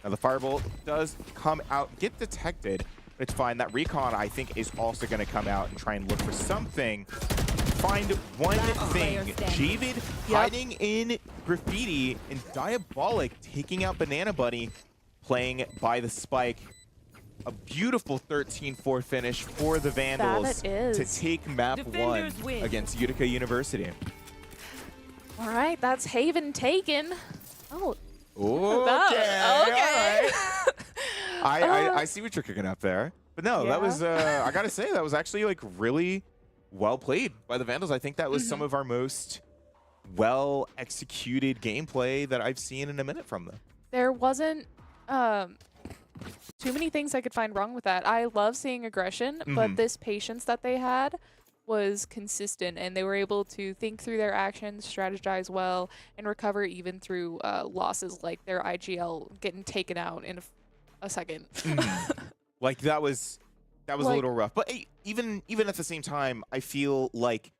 Now the Firebolt does come out, get detected, but it's fine. That Recon, I think, is also going to come out and try and look for something. Find one thing. Javid hiding in Graffiti, and Diabolic taking out Banana Bunny, playing by the spike. A beautiful 13-4 finish for the Vandals to take map Defenders 1 win. against Utica University. All right, that's Haven taken. Oh, Okay. okay. All right. I see what you're cooking up there. But no, that was, I got to say, that was actually like really well played by the Vandals. I think that was some of our most well executed gameplay that I've seen in a minute from them. There wasn't too many things I could find wrong with that. I love seeing aggression, but this patience that they had was consistent, and they were able to think through their actions, strategize well, and recover even through losses like their IGL getting taken out in a second. Like that was a little rough. But hey, even at the same time, I feel like,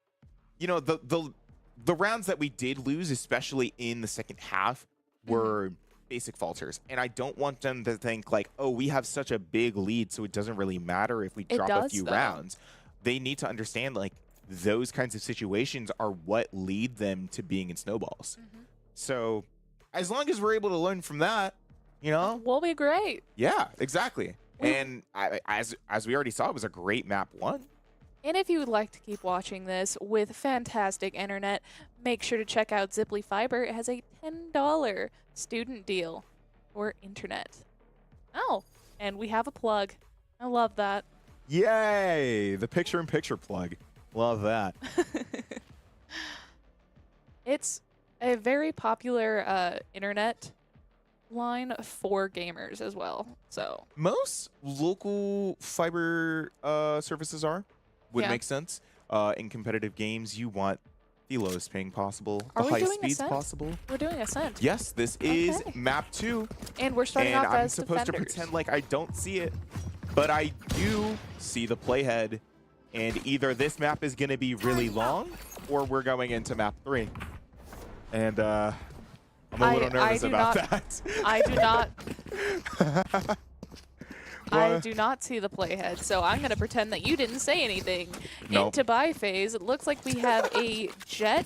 you know, the rounds that we did lose, especially in the second half, were basic falters. And I don't want them to think like, oh, we have such a big lead, so it doesn't really matter if we drop a few rounds. They need to understand like those kinds of situations are what lead them to being in snowballs. So as long as we're able to learn from that, you know, We'll be great. yeah, exactly. And as we already saw, it was a great map 1. And if you would like to keep watching this with fantastic internet, make sure to check out Ziply Fiber. It has a $10 student deal for internet. Oh, and we have a plug. I love that. Yay! The picture-in-picture plug. Love that. It's a very popular internet line for gamers as well. So Most local fiber services would make sense. In competitive games, you want the lowest ping possible, Are the we highest doing speeds Ascent? possible. we're doing Ascent. Yes, this is Okay. map 2, And we're starting and off I'm as supposed to defenders. pretend like I don't see it, but I do see the playhead, and either this map is going to be really long, or we're going into map 3. And I'm a little nervous about that. I do not. I What? do not see the playhead, so I'm gonna pretend that you didn't say anything. Nope. Into buy phase, it looks like we have a Jet.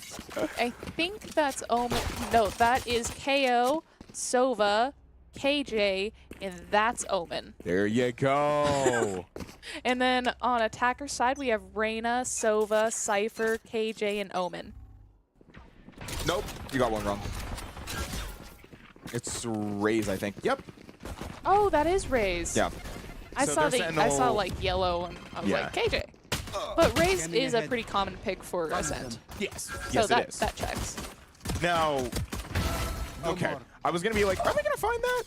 I think that's Omen. No, that is KO, Sova, KJ, and that's Omen. There you go. And then on attacker side, we have Reyna, Sova, Cypher, KJ, and Omen. Nope, you got one wrong. It's Raze, I think. Yep. Oh, that is Raze. Yeah. I So saw their I saw Sentinel- like yellow, and I was Yeah. like KJ. But Raze is a pretty common pick for Ascent. Yes. So Yes, that it is. that checks. Now, okay. I was going to be like, are they going to find that?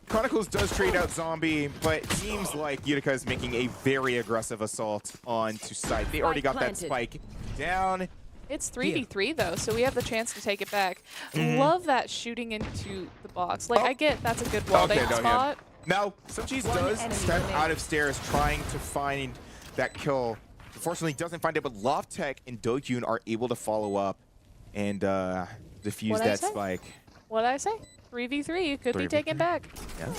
Chronicles does trade out Zombie, but it seems like Utica is making a very aggressive assault onto site. They already got that spike down. It's 3v3 though, so we have the chance to take it back. Love that shooting into the box. Like I get that's a good wall bait spot. Now, Suncheese does step out of stairs trying to find that kill. Unfortunately, doesn't find it, but Lofttech and Dokyun are able to follow up and defuse What'd I that say? spike. What did I say? 3v3 could be 3v3. taken back. Yeah.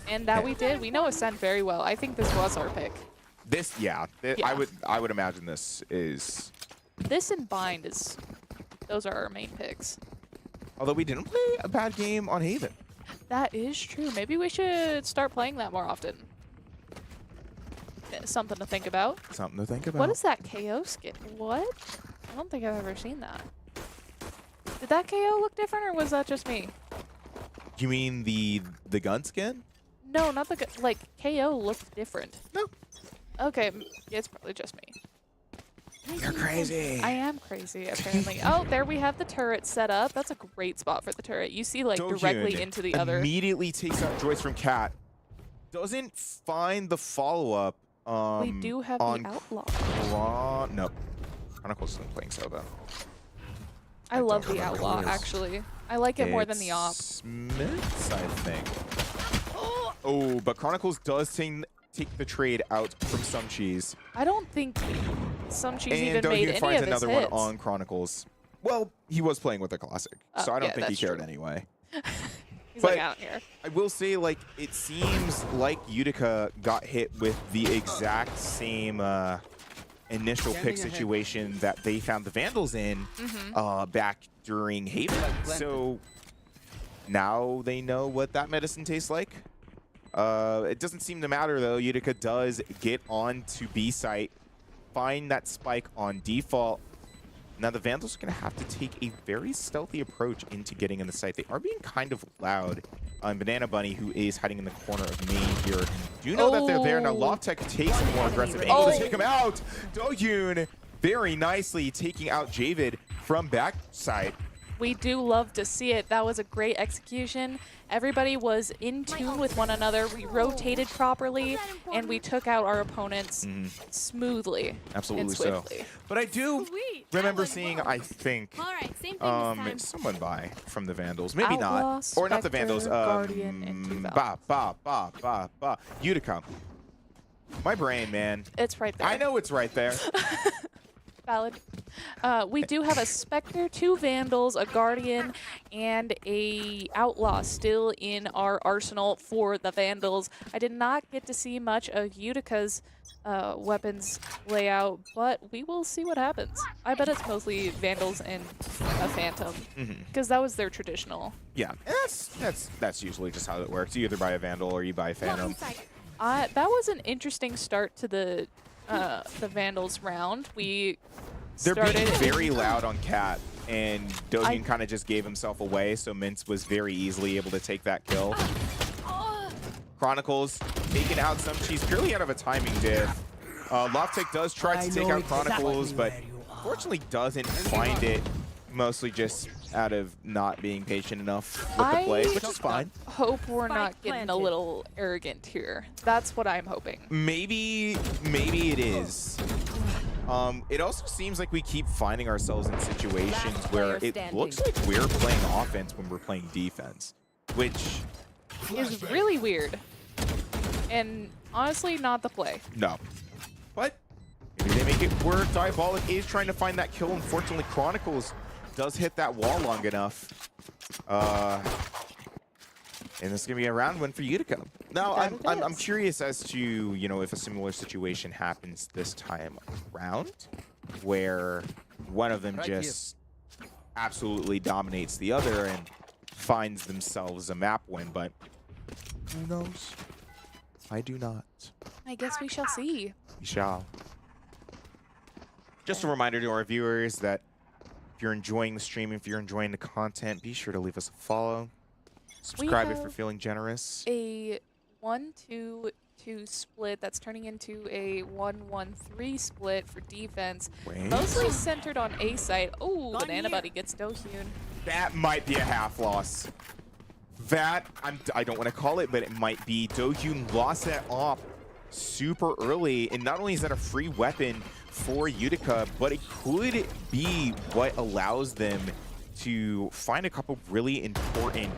And that we did. We know Ascent very well. I think this was our pick. This, yeah. Yeah. I would imagine this is. This and Bind is, those are our main picks. Although we didn't play a bad game on Haven. That is true. Maybe we should start playing that more often. Something to think about. Something to think about. What is that KO skin? What? I don't think I've ever seen that. Did that KO look different, or was that just me? You mean the gun skin? No, not the like KO looked different. No. Okay, it's probably just me. You're crazy. I am crazy, apparently. Oh, there we have the turret set up. That's a great spot for the turret. You see, like, directly Dohyun into the other. Immediately takes out Joyce from Cat. Doesn't find the follow-up. We do have on the outlaw. Nope. Chronicles isn't playing Sova. I love don't the remember outlaw, who it is. actually. I like it more than the op. Smiths, I think. Oh, but Chronicles does take the trade out from Some Cheese. I don't think Some Cheese And even made Dohyun any finds of his another hits. one on Chronicles. Well, he was playing with the classic, so I don't think he that's cared true. anyway. He's But like out here. I will say, like, it seems like Utica got hit with the exact same initial pick situation that they found the Vandals in back during Haven. So now they know what that medicine tastes like. It doesn't seem to matter, though. Utica does get on to B site, find that spike on default. Now the Vandals are going to have to take a very stealthy approach into getting in the site. They are being kind of loud. Banana Bunny, who is hiding in the corner of main here, do know that they're there. Now Loftek takes a more aggressive angle to take him out. Doyoon very nicely taking out Javid from backside. We do love to see it. That was a great execution. Everybody was in tune with one another. We rotated properly, and we took out our opponents smoothly Absolutely and swiftly. so. But I do remember seeing, I think, someone buy from the Vandals. Maybe Outlaw, not. Or not the Vandals. Spectre, Guardian, and Utica. My brain, man. It's right there. I know it's right there. Valid. We do have a Spectre, 2 Vandals, a Guardian, and a Outlaw still in our arsenal for the Vandals. I did not get to see much of Utica's weapons layout, but we will see what happens. I bet it's mostly Vandals and a Phantom, because that was their traditional. Yeah, that's usually just how it works. You either buy a Vandal or you buy a Phantom. That was an interesting start to the Vandals round. They're being very loud on Cat, and Dohyun kind of just gave himself away, so Mintz was very easily able to take that kill. Chronicles taking out some cheese purely out of a timing diff. Loftek does try to take out Chronicles, but fortunately doesn't find it, mostly just out of not being patient enough with the play, which is fine. Hope we're not getting a little arrogant here. That's what I'm hoping. Maybe it is. It also seems like we keep finding ourselves in situations where it looks like we're playing offense when we're playing defense, which is really weird. And honestly, not the play. No. But maybe they make it work. Diabolic is trying to find that kill. Unfortunately, Chronicles does hit that wall long enough. And this is going to be a round win for Utica. Now, I'm curious as to, you know, if a similar situation happens this time around, where one of them just absolutely dominates the other and finds themselves a map win, but who knows? I do not. I guess we shall see. We shall. Just a reminder to our viewers that if you're enjoying the stream, if you're enjoying the content, be sure to leave us a follow. Subscribe if you're feeling generous. A 1-2-2 split that's turning into a 1-1-3 split for defense. Mostly centered on A site. Oh, Banana Buddy gets Dohyun. That might be a half loss. That, I don't want to call it, but it might be. Dohyun lost that op super early, and not only is that a free weapon for Utica, but it could be what allows them to find a couple really important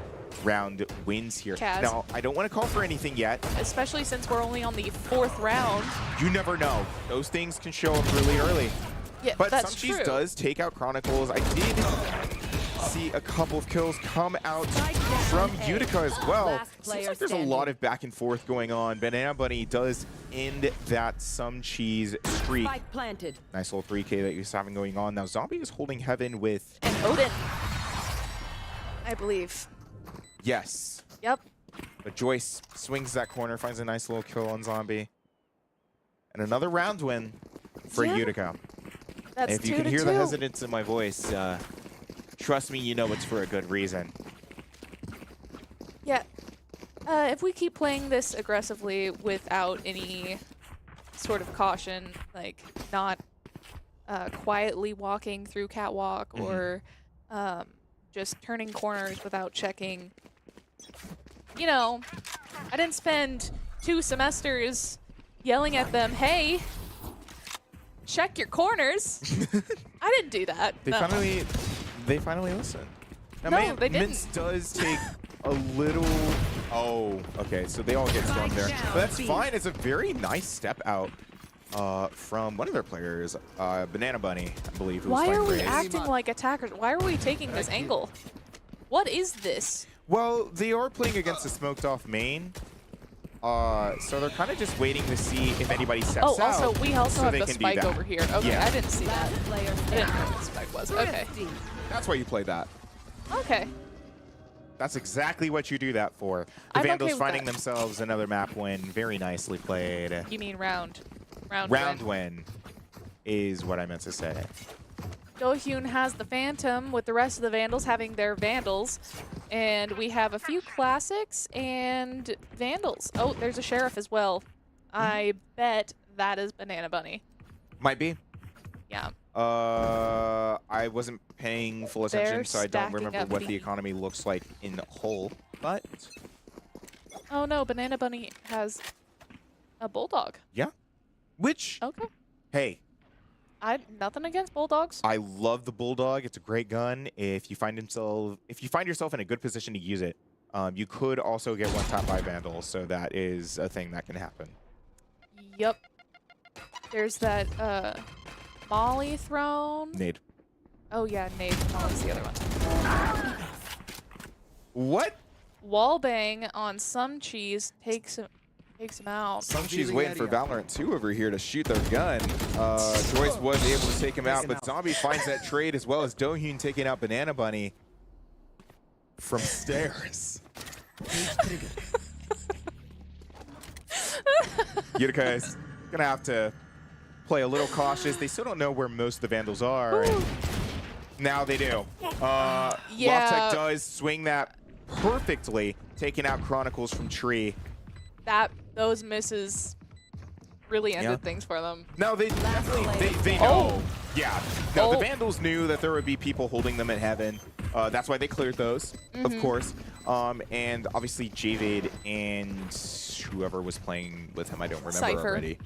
round wins here. Kaz. Now, I don't want to call for anything yet. Especially since we're only on the 4th round. You never know. Those things can show up really early. Yeah, but that's Suncheese true. does take out Chronicles. I did see a couple of kills come out from Utica as well. Seems like there's a lot of back and forth going on. Banana Bunny does end that Suncheese streak. Nice little 3K that he's having going on. Now Zombie is holding heaven with... And Odin, I believe. Yes. Yep. But Joyce swings that corner, finds a nice little kill on Zombie. And another round win for Utica. That's and if you can hear the hesitance in my voice, trust me, you know it's for a good reason. Yeah. If we keep playing this aggressively without any sort of caution, like not quietly walking through catwalk or just turning corners without checking, you know, I didn't spend 2 semesters yelling at them, hey, check your corners. I didn't do that. They finally listened. Now, No, they didn't. Mintz does take a little... Oh, okay, so they all get stormed there. But that's fine. It's a very nice step out from one of their players, Banana Bunny, I believe. Why are we acting like attackers? Why are we taking this angle? What is this? Well, they are playing against a smoked off main. So they're kind of just waiting to see if anybody steps out. Oh, also, we also so have they the can do spike that. over here. Okay, Yeah. I didn't see that. Last player I didn't know standing. what the spike was. Okay. Thrifty. That's why you play that. Okay. That's exactly what you do that for. The I'm okay Vandals with finding that. themselves another map win. Very nicely played. You mean round. Round win is what I meant to say. Dohyun has the Phantom with the rest of the Vandals having their Vandals. And we have a few Classics and Vandals. Oh, there's a Sheriff as well. I bet that is Banana Bunny. Might be. Yeah. I wasn't paying full attention, They're so I don't stacking remember up what the B. economy looks like in whole. But Oh no, Banana Bunny has a Bulldog. yeah, which Okay. hey, Nothing against Bulldogs. I love the Bulldog. It's a great gun. If you find yourself in a good position to use it, you could also get one tap by Vandals. So that is a thing that can happen. Yep. There's that Molly thrown. Nade. Oh yeah, Nate. Molly's the other one. What? Wallbang on some cheese takes him out. She's waiting for Valorant 2 over here to shoot their gun. Joyce was able to take him out, but Zombie finds that trade as well as Dohyun taking out Banana Bunny from stairs. Utica is gonna have to play a little cautious. They still don't know where most of the Vandals are. And now they do. Yeah. Loftek does swing that perfectly, taking out Chronicles from Tree. Those misses really ended things for them. No, they definitely, they Oh. know. Yeah. No, the Oh. Vandals knew that there would be people holding them in heaven. That's why they cleared those, of course. And obviously Javid and whoever was playing with him, I don't remember Cypher. already,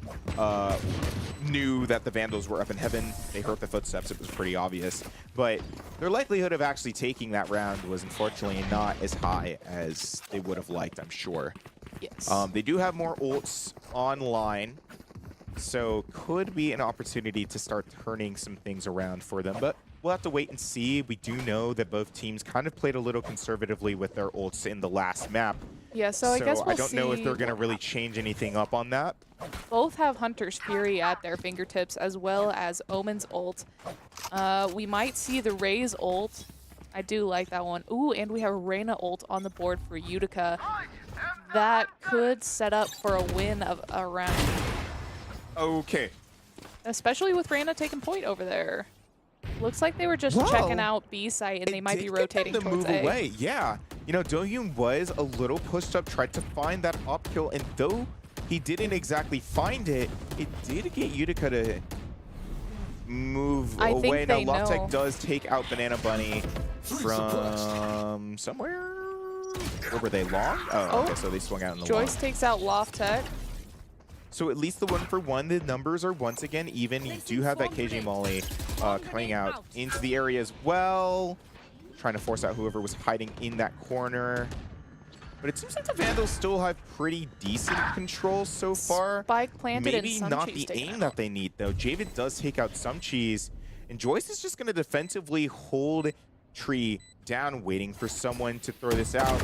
knew that the Vandals were up in heaven. They heard the footsteps. It was pretty obvious. But their likelihood of actually taking that round was unfortunately not as high as they would have liked, I'm sure. Yes. They do have more ults online, so could be an opportunity to start turning some things around for them. But we'll have to wait and see. We do know that both teams kind of played a little conservatively with their ults in the last map. Yeah, so I guess we'll I don't know if see. they're going to really change anything up on that. Both have Hunter's Fury at their fingertips as well as Omen's ult. We might see the Ray's ult. I do like that one. Ooh, and we have a Reyna ult on the board for Utica. That could set up for a win of a round, Okay. especially with Reyna taking point over there. Looks like they were just Well, checking out B site and they might be rotating to towards move A. away. Yeah. You know, Dohyun was a little pushed up, tried to find that up kill, and though he didn't exactly find it, it did get Utica to move I think away. Now, they know. Loftek does take out Banana Bunny from somewhere. Where were they, long? Oh, okay, so they swung out in the Joyce long. takes out Loftek. So at least the 1-for-1, the numbers are once again even. You do have that KJ Molly coming out into the area as well, trying to force out whoever was hiding in that corner. But it seems like the Vandals still have pretty decent control so far. Spike planted Maybe and some not cheese the taken aim out. that they need, though. Javid does take out some cheese, and Joyce is just going to defensively hold Tree down, waiting for someone to throw this out.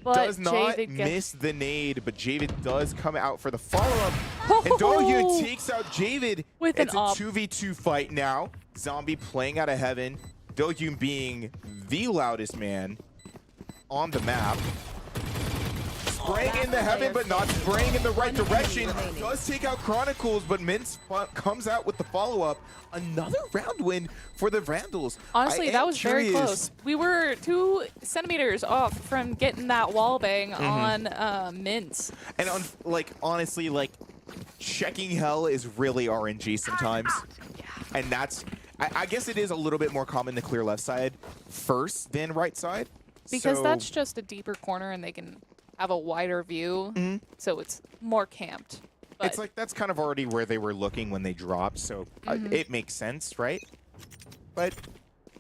But Does not Javid gets- miss the nade, but Javid does come out for the follow-up. And Dohyun takes out Javid. With an It's a op. 2v2 fight now. Zombie playing out of heaven. Dohyun being the loudest man on the map. Spraying in the heaven, but not spraying in the right direction. Does take out Chronicles, but Mince comes out with the follow-up. Another round win for the Vandals. Honestly, I that am was very curious. close. We were 2 centimeters off from getting that wall bang on Mince. And honestly, checking hell is really RNG sometimes. And that's, I guess it is a little bit more common to clear left side first than right side. Because So- that's just a deeper corner and they can have a wider view, so it's more camped. But it's like that's kind of already where they were looking when they dropped, so it makes sense, right? But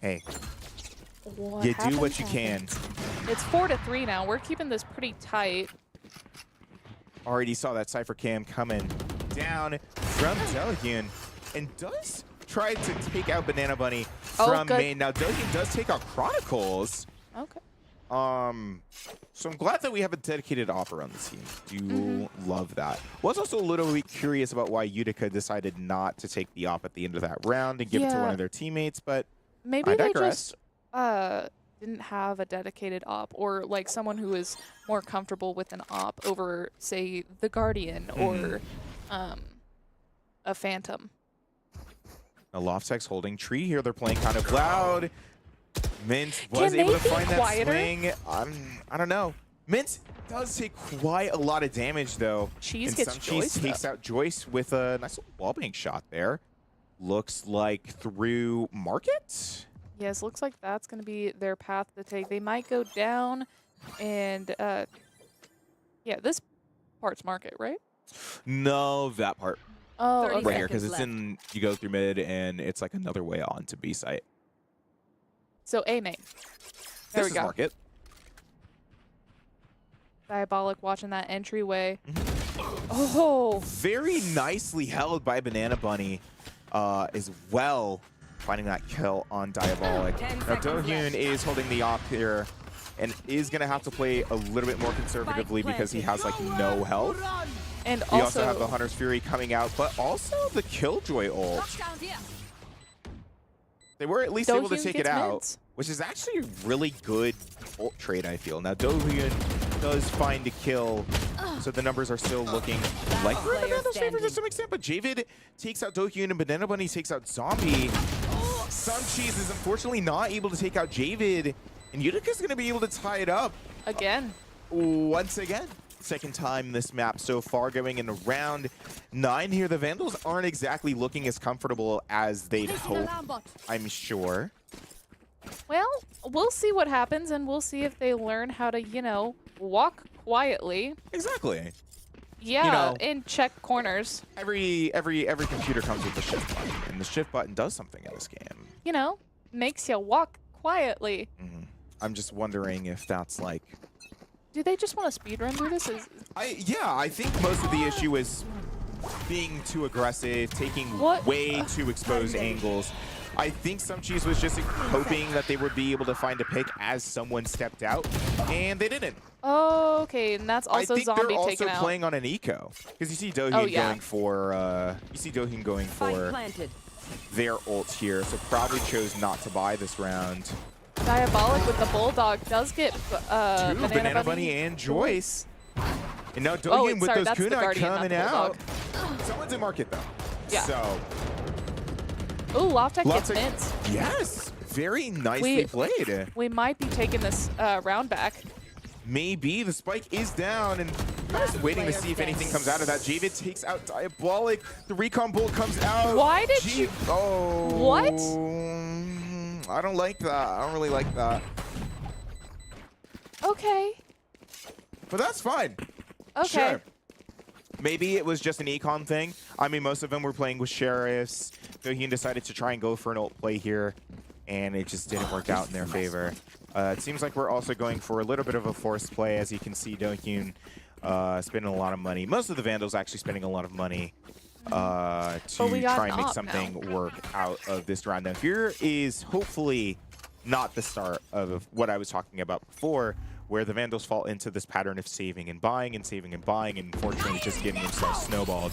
hey, what you do what happens, you can. happens. It's 4-3 now. We're keeping this pretty tight. Already saw that Cypher Cam coming down from Dohyun, and does tried to take out Banana Bunny Oh, from good. main. Now Dogen does take out Chronicles. Okay. So I'm glad that we have a dedicated opera on the team. Do love that. Was also a little bit curious about why Utica decided not to take the op at the end of that round and give it to one Yeah. of their teammates, but Maybe I they digress. just didn't have a dedicated op, or like someone who is more comfortable with an op over, say, the Guardian or a Phantom. Now Loftek's holding tree here. They're playing kind of loud. Mint was Can able they to be find that quieter? swing. I don't know. Mint does take quite a lot of damage though. Cheese and gets some Cheese Joyce, takes though. out Joyce with a nice little wallbang shot there. Looks like through market. Yes, looks like that's going to be their path to take. They might go down and, yeah, this part's market, right? No, that part Oh, 30 okay. right here because seconds it's in. You go through mid and it's like another way on to B site. So A main. There This we is go. market. Diabolic watching that entryway. Oh, Very nicely held by Banana Bunny as well, finding that kill on Diabolic. 10 Now seconds Dohyun left. is holding the op here and is going to have to play a little bit more conservatively because he has like no health. and We also have the Hunter's Fury coming out, but also the Killjoy ult. They were at least able to Dohyun take it gets out, mids. which is actually a really good ult trade, I feel. Now Dohyun does find a kill, so the numbers are still looking like we're in the player Vandals' favor to standing. some extent, but Javid takes out Dohyun and Banana Bunny takes out Zombie. Sun Cheese is unfortunately not able to take out Javid, and Utica's going to be able to tie it up again. once again. Second time this map so far, going into round 9 here. The Vandals aren't exactly looking as comfortable as they'd hope, I'm sure. Well, we'll see what happens, and we'll see if they learn how to, you know, walk quietly. Exactly. Yeah, know- and check corners. Every computer comes with a shift button, and the shift button does something in this game. You know, makes you walk quietly. I'm just wondering if that's like... Do they just want to speedrun through this? Yeah, I think most of the issue is being too aggressive, taking What? way too exposed angles. I think some Cheese was just hoping that they would be able to find a pick as someone stepped out, and they didn't. Oh, okay, and that's also I think Zombie they're also taken out. playing on an eco, because you see Dohyun Oh, yeah. going for Spike planted. their ult here, so probably chose not to buy this round. Diabolic with the Bulldog does get Two Banana Bunny and Joyce. And now Oh, Dohyun wait, with sorry, those that's the kunai Guardian, not coming the out. Bulldog. Someone's in market though. Yeah. So Ooh, Loftek gets Loftek- mints. yes, very nicely played. We might be taking this round back. Maybe the spike is down, and I'm just waiting to see if anything comes out of that. Javid takes out Diabolic. The recon bolt comes out. Why did you- Oh. What? I don't like that. I don't really like that. Okay. But that's fine. Okay. Sure. Maybe it was just an econ thing. I mean, most of them were playing with sheriffs. Dohyun decided to try and go for an ult play here, and it just didn't work out in their favor. It seems like we're also going for a little bit of a forced play. As you can see, Dohyun spending a lot of money. Most of the Vandals actually spending a lot of money to we got try and an make op something now. work out of this round. Now, here is hopefully not the start of what I was talking about before, where the Vandals fall into this pattern of saving and buying and saving and buying, and unfortunately just getting themselves snowballed.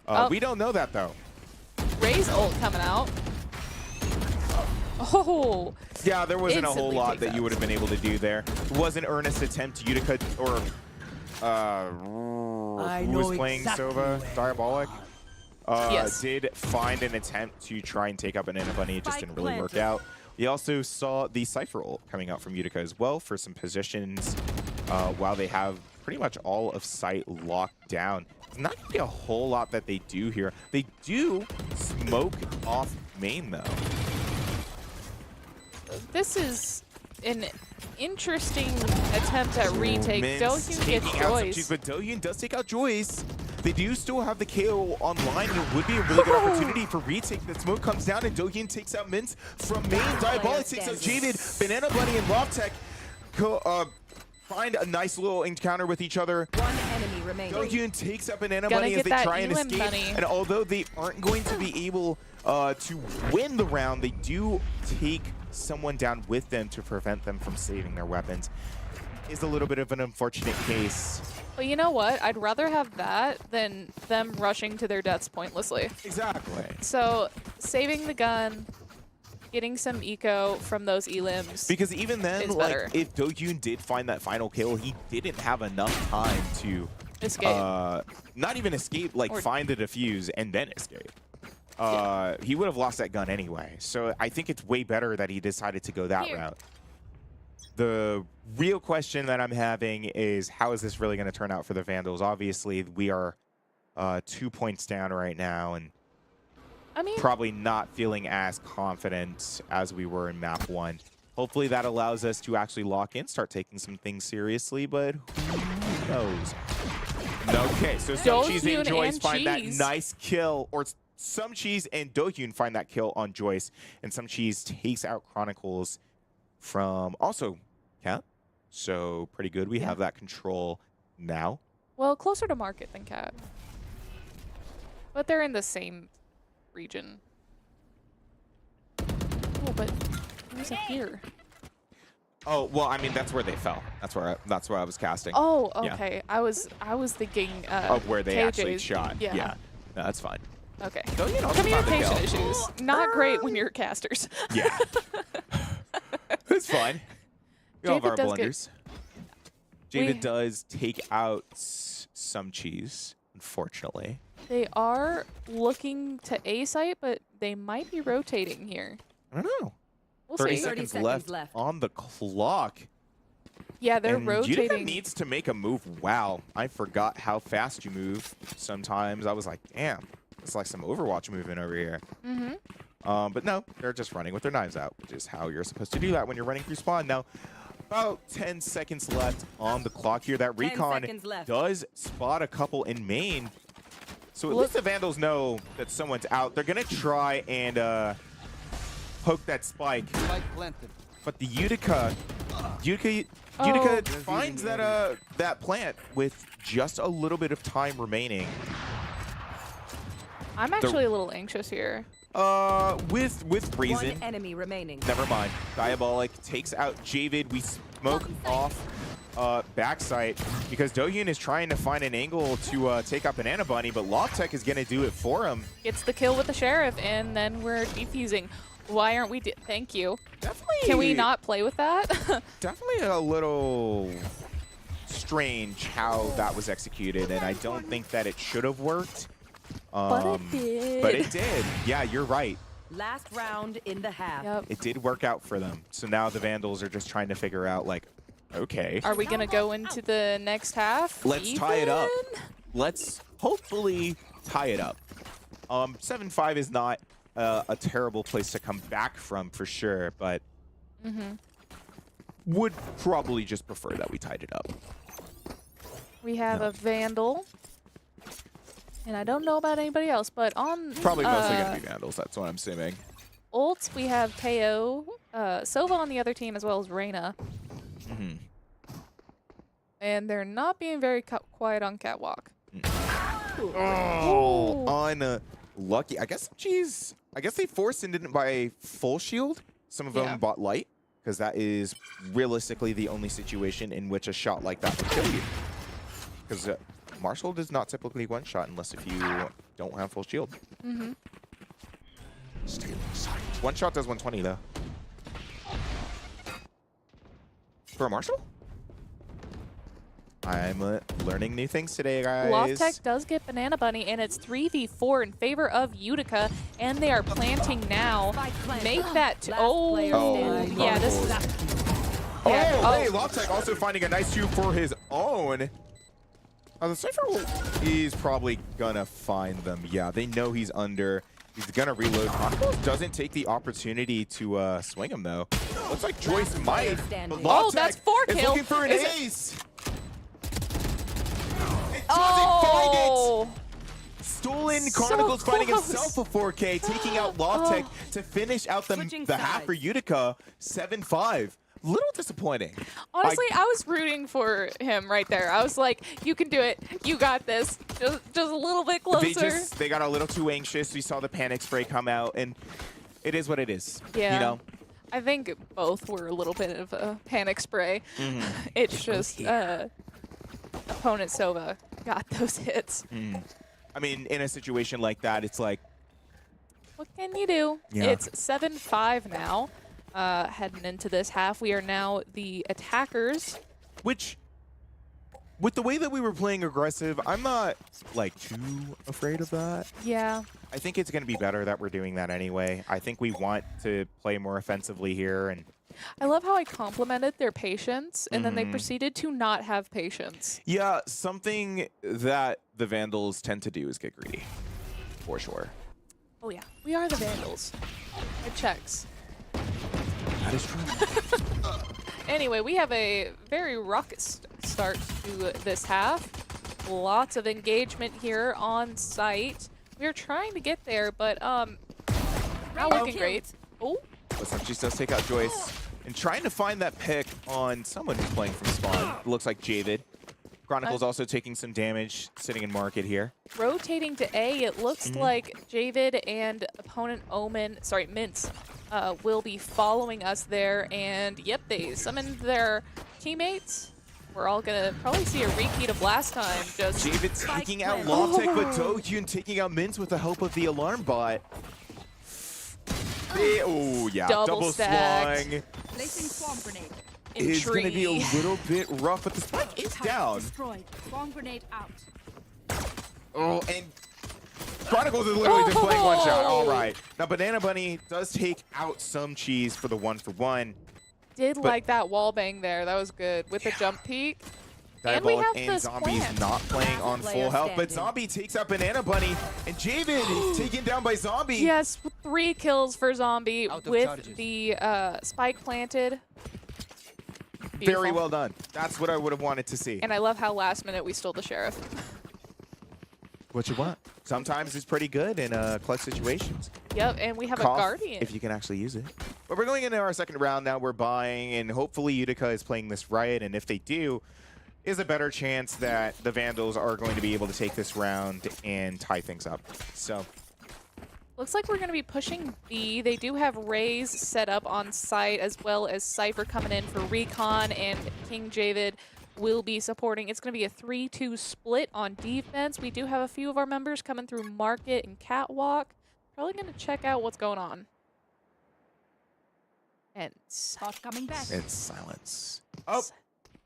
Oh. We don't know that, though. Ray's ult coming out. Oh. Yeah, there wasn't a whole Instantly lot takes that you out. would have been able to do there. It was an earnest attempt. Utica, or who know was playing exactly Sova? where Diabolic? Yes. Did find an attempt to try and take up Banana Bunny. It just Spike didn't really work planted. out. We also saw the Cypher ult coming out from Utica as well for some positions while they have pretty much all of site locked down. There's not going to be a whole lot that they do here. They do smoke off main, though. This is an interesting attempt at retake. Mints Dohyun gets taking out some Cheese, Joyce. but Dohyun does take out Joyce. They do still have the KO online, and it would be a really good opportunity for retake. The smoke comes down, and Dohyun takes out Mints from main. Diabolic takes out Javid. Banana Bunny and Loftek find a nice little encounter with each other. One enemy remaining. Dohyun takes up an Banana Gonna Bunny as get they that try and Elim escape. bunny. And although they aren't going to be able to win the round, they do take someone down with them to prevent them from saving their weapons. Is a little bit of an unfortunate case. But you know what? I'd rather have that than them rushing to their deaths pointlessly. Exactly. So saving the gun, getting some eco from those elims. Because even then, is like, better. if Dohyun did find that final kill, he didn't have enough time to Escape. not even escape, like Or- find the defuse and then escape. He would have lost that gun anyway. So I think it's way better that he decided to go that route. The real question that I'm having is, how is this really going to turn out for the Vandals? Obviously, we are 2 points down right now, and I mean, probably not feeling as confident as we were in map 1. Hopefully that allows us to actually lock in, start taking some things seriously, but who knows? Okay, so Some Cheese and Joyce find that nice kill, or Some Cheese and Dohyun find that kill on Joyce, and Some Cheese takes out Chronicles from also Cat. So pretty good. We have that control now. well, closer to market than Cat. But they're in the same region. Oh, but who's up here? Oh, well, I mean, that's where they fell. That's where I was casting. Oh, Yeah. okay. I was thinking Of where they actually KJ's. shot. Yeah. No, that's fine. Okay. Dohyun also found the Communication kill. issues. Not great when you're casters. Yeah. It's fine. We all have David our does get- blunders. David does take out Some Cheese, unfortunately. They are looking to A site, but they might be rotating here. I don't know. We'll 30 see. seconds, 30 seconds left. on the clock. Yeah, they're And Utica rotating. needs to make a move. Wow, I forgot how fast you move sometimes. I was like, damn, it's like some Overwatch movement over here. But no, they're just running with their knives out, which is how you're supposed to do that when you're running through spawn. Now, about 10 seconds left on the clock here. That 10 recon seconds left. does spot a couple in main. So at Look- least the Vandals know that someone's out. They're going to try and poke that spike. But the Utica finds that plant with just a little bit of time remaining. I'm actually a little anxious here. With reason. One enemy remaining. Never mind. Diabolic takes out Javid. We smoke off backside because Dohyun is trying to find an angle to take out Banana Bunny, but LofTech is going to do it for him. Gets the kill with the sheriff, and then we're defusing. Why aren't we? Thank you. Definitely. Can we not play with that? Definitely a little strange how that was executed, and I don't think that it should have worked. But it did. But it did. Yeah, you're right. Last round in the half. Yep. It did work out for them. So now the Vandals are just trying to figure out, like, okay, Are we gonna go into the next half? let's tie it up. even? Let's hopefully tie it up. 7-5 is not a terrible place to come back from for sure, but would probably just prefer that we tied it up. We have a Vandal. And I don't know about anybody else, but on Probably mostly going to be Vandals, that's what I'm assuming. ults, we have KO, Sova on the other team, as well as Reyna. And they're not being very quiet on Catwalk. Oh, unlucky. I guess they forced and didn't buy full shield. Some of them bought light, because that is realistically the only situation in which a shot like that would kill you. Because Marshall does not typically one-shot unless if you don't have full shield. One shot does 120 though. For a Marshall? I'm learning new things today, guys. LofTech does get Banana Bunny, and it's 3v4 in favor of Utica, and they are planting now. Make that. Oh, Yeah, this is. Oh, Yeah, hey, LofTech also finding a nice shoe for his own. The Cypher is probably gonna find them. Yeah, they know he's under. He's gonna reload. Chronicles doesn't take the opportunity to swing him though. Looks like Joyce might. But Oh, that's 4 is kill. looking for an Is it- ace. It doesn't find it. Oh! Stolen So Chronicles finding close. himself a 4K, taking out LofTech to finish out the Switching half for sides. Utica, 7-5. Little disappointing. Honestly, I was rooting for him right there. I was like, you can do it. You got this. Just a little bit closer. They got a little too anxious. We saw the panic spray come out, and it is what it is. Yeah. You know? I think both were a little bit of a panic spray. It's just opponent Sova got those hits. I mean, in a situation like that, it's like, What can you do? Yeah. It's 7-5 now. Heading into this half, we are now the attackers. which, with the way that we were playing aggressive, I'm not, like, too afraid of that. Yeah. I think it's going to be better that we're doing that anyway. I think we want to play more offensively here, and I love how I complimented their patience, and then they proceeded to not have patience. yeah, something that the Vandals tend to do is get greedy, for sure. Oh yeah, we are the Vandals. It checks. That is true. Anyway, we have a very rocket start to this half. Lots of engagement here on site. We're trying to get there, but not looking great. Oh, Listen, she does take out Joyce and trying to find that pick on someone who's playing from spawn. It looks like Javid. Chronicle's also taking some damage, sitting in market here. rotating to A. It looks like Javid and opponent Mintz will be following us there. And yep, they summoned their teammates. We're all gonna probably see a repeat of last time. Just Javid taking out Loptech, but Dohyun taking out Mintz with the help of the alarm bot. Oh yeah, double stacked. swung. Placing swamp grenade. It's going to be a Intrigue. little bit rough, but the spike is down. Destroyed. Swamp grenade out. Oh, and Chronicles is literally just playing one shot. Oh! All right. Now, Banana Bunny does take out some cheese for the 1-for-1. Did like that wall bang there. That was good with the jump peak. And we Diabolic have and this Zombie's plant. not playing on Player full health, but standing. Zombie takes out Banana Bunny, and Javid is taken down by Zombie. Yes, 3 kills for Zombie Out of with charges. the spike planted. Very Beautiful. well done. That's what I would have wanted to see. And I love how last minute we stole the sheriff. What you want? Sometimes it's pretty good in clutch situations. Yep, and we have Cough, a guardian. if you can actually use it. But we're going into our second round now. We're buying, and hopefully Utica is playing this right. And if they do, is a better chance that the Vandals are going to be able to take this round and tie things up. So Looks like we're going to be pushing B. They do have Rays set up on site, as well as Cypher coming in for recon, and King Javid will be supporting. It's going to be a 3-2 split on defense. We do have a few of our members coming through Market and Catwalk. Probably going to check out what's going on. And Spot coming back. it's silence. Oh,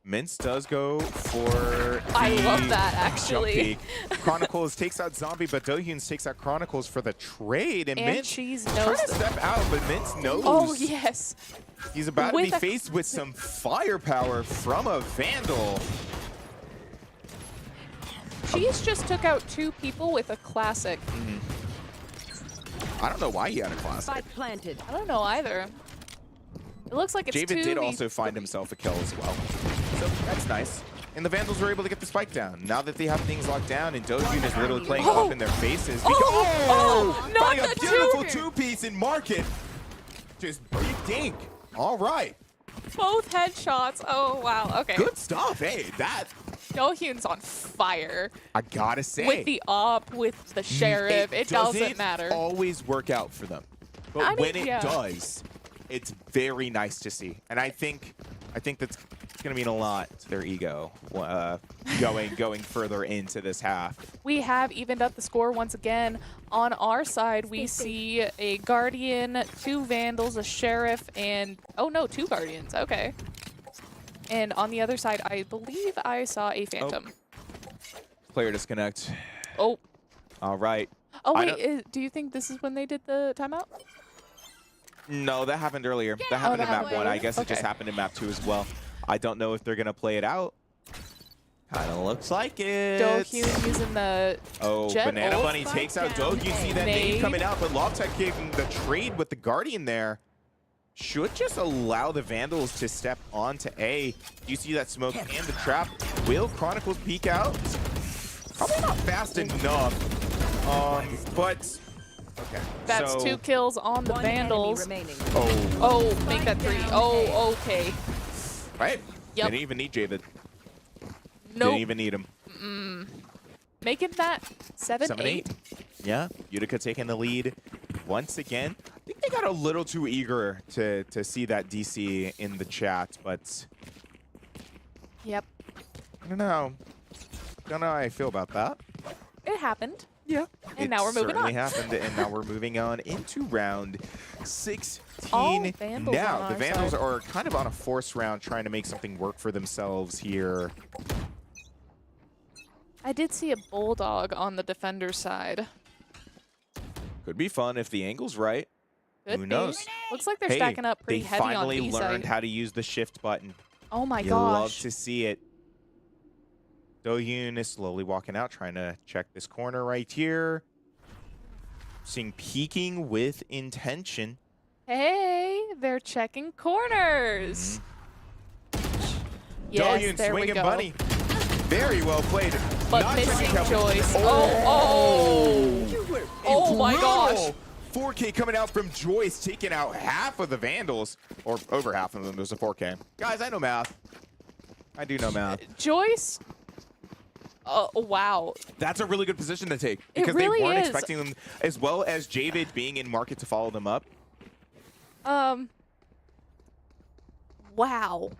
Mintz does go for I the love that, jump actually. peek. Chronicles takes out Zombie, but Dohyun takes out Chronicles for the trade, and Mintz Cheese trying knows to step out, but Mintz knows. Oh, yes. He's about to With be a- faced with some firepower from a Vandal. Cheese just took out 2 people with a classic. I don't know why he had a classic. Spike planted. I don't know either. It looks like it's Javid did 2v3. also find himself a kill as well. So that's nice. And the Vandals were able to get the spike down. Now that they have things locked down, and Dohyun is literally playing Oh! up in their faces. Oh, not Finding a the beautiful two. two-piece in market. Just big dink. All right. Both headshots. Oh, wow. Okay. Good stuff. Hey, that, Dohyun's on fire. I gotta say. With the op, with the sheriff. It doesn't matter. Always work out for them. But I mean, when it yeah. does, it's very nice to see. And I think that's going to mean a lot to their ego going further into this half. We have evened up the score once again. On our side, we see a Guardian, 2 Vandals, a Sheriff, and... Oh, no, 2 Guardians. Okay. And on the other side, I believe I saw a Phantom. Player disconnect. Oh. All right. Oh, I wait. Do you think this is when they did the timeout? No, that happened earlier. That happened in that map happened 1. I later? guess it just Okay. happened in map 2 as well. I don't know if they're going to play it out. Kind of looks like it. Dohyun using the Oh, Jet Banana ult. Bunny takes out Doug. You see that Nade. nade coming out, but Loptech getting the trade with the Guardian there should just allow the Vandals to step onto A. You see that smoke and the trap. Will Chronicles peek out? Probably not fast enough, but Okay. That's so, 2 kills on the One enemy Vandals. remaining. Oh. Oh, make that 3. Oh, okay. Right. Yep. Didn't even need Javid. Nope. Didn't even need him. Making that 7-8. Yeah. Utica taking the lead once again. I think they got a little too eager to see that DC in the chat, but Yep. I don't know. Don't know how I feel about that. It happened. Yeah. And now we're moving certainly on. happened, and now we're moving on into round 16. All Vandals Now, on the our Vandals side. are kind of on a force round trying to make something work for themselves here. I did see a Bulldog on the defender's side. Could be fun if the angle's right. Could Who be. knows? Looks like they're Hey, stacking up pretty they heavy on finally B learned side. how to use the shift button. Oh my You love gosh. to see it. Do-Yoon is slowly walking out, trying to check this corner right here. Seeing peeking with intention. Hey, they're checking corners. Yes, Do-Yoon there we swinging go. bunny. Very well played. But Not missing checking cover. Joyce. Oh. Oh my gosh. 4K coming out from Joyce, taking out half of the Vandals, or over half of them. There's a 4K. Guys, I know math. I do know math. Joyce. Wow. That's a really good position to take It because really they weren't is. expecting them, as well as Javid being in market to follow them up. Wow.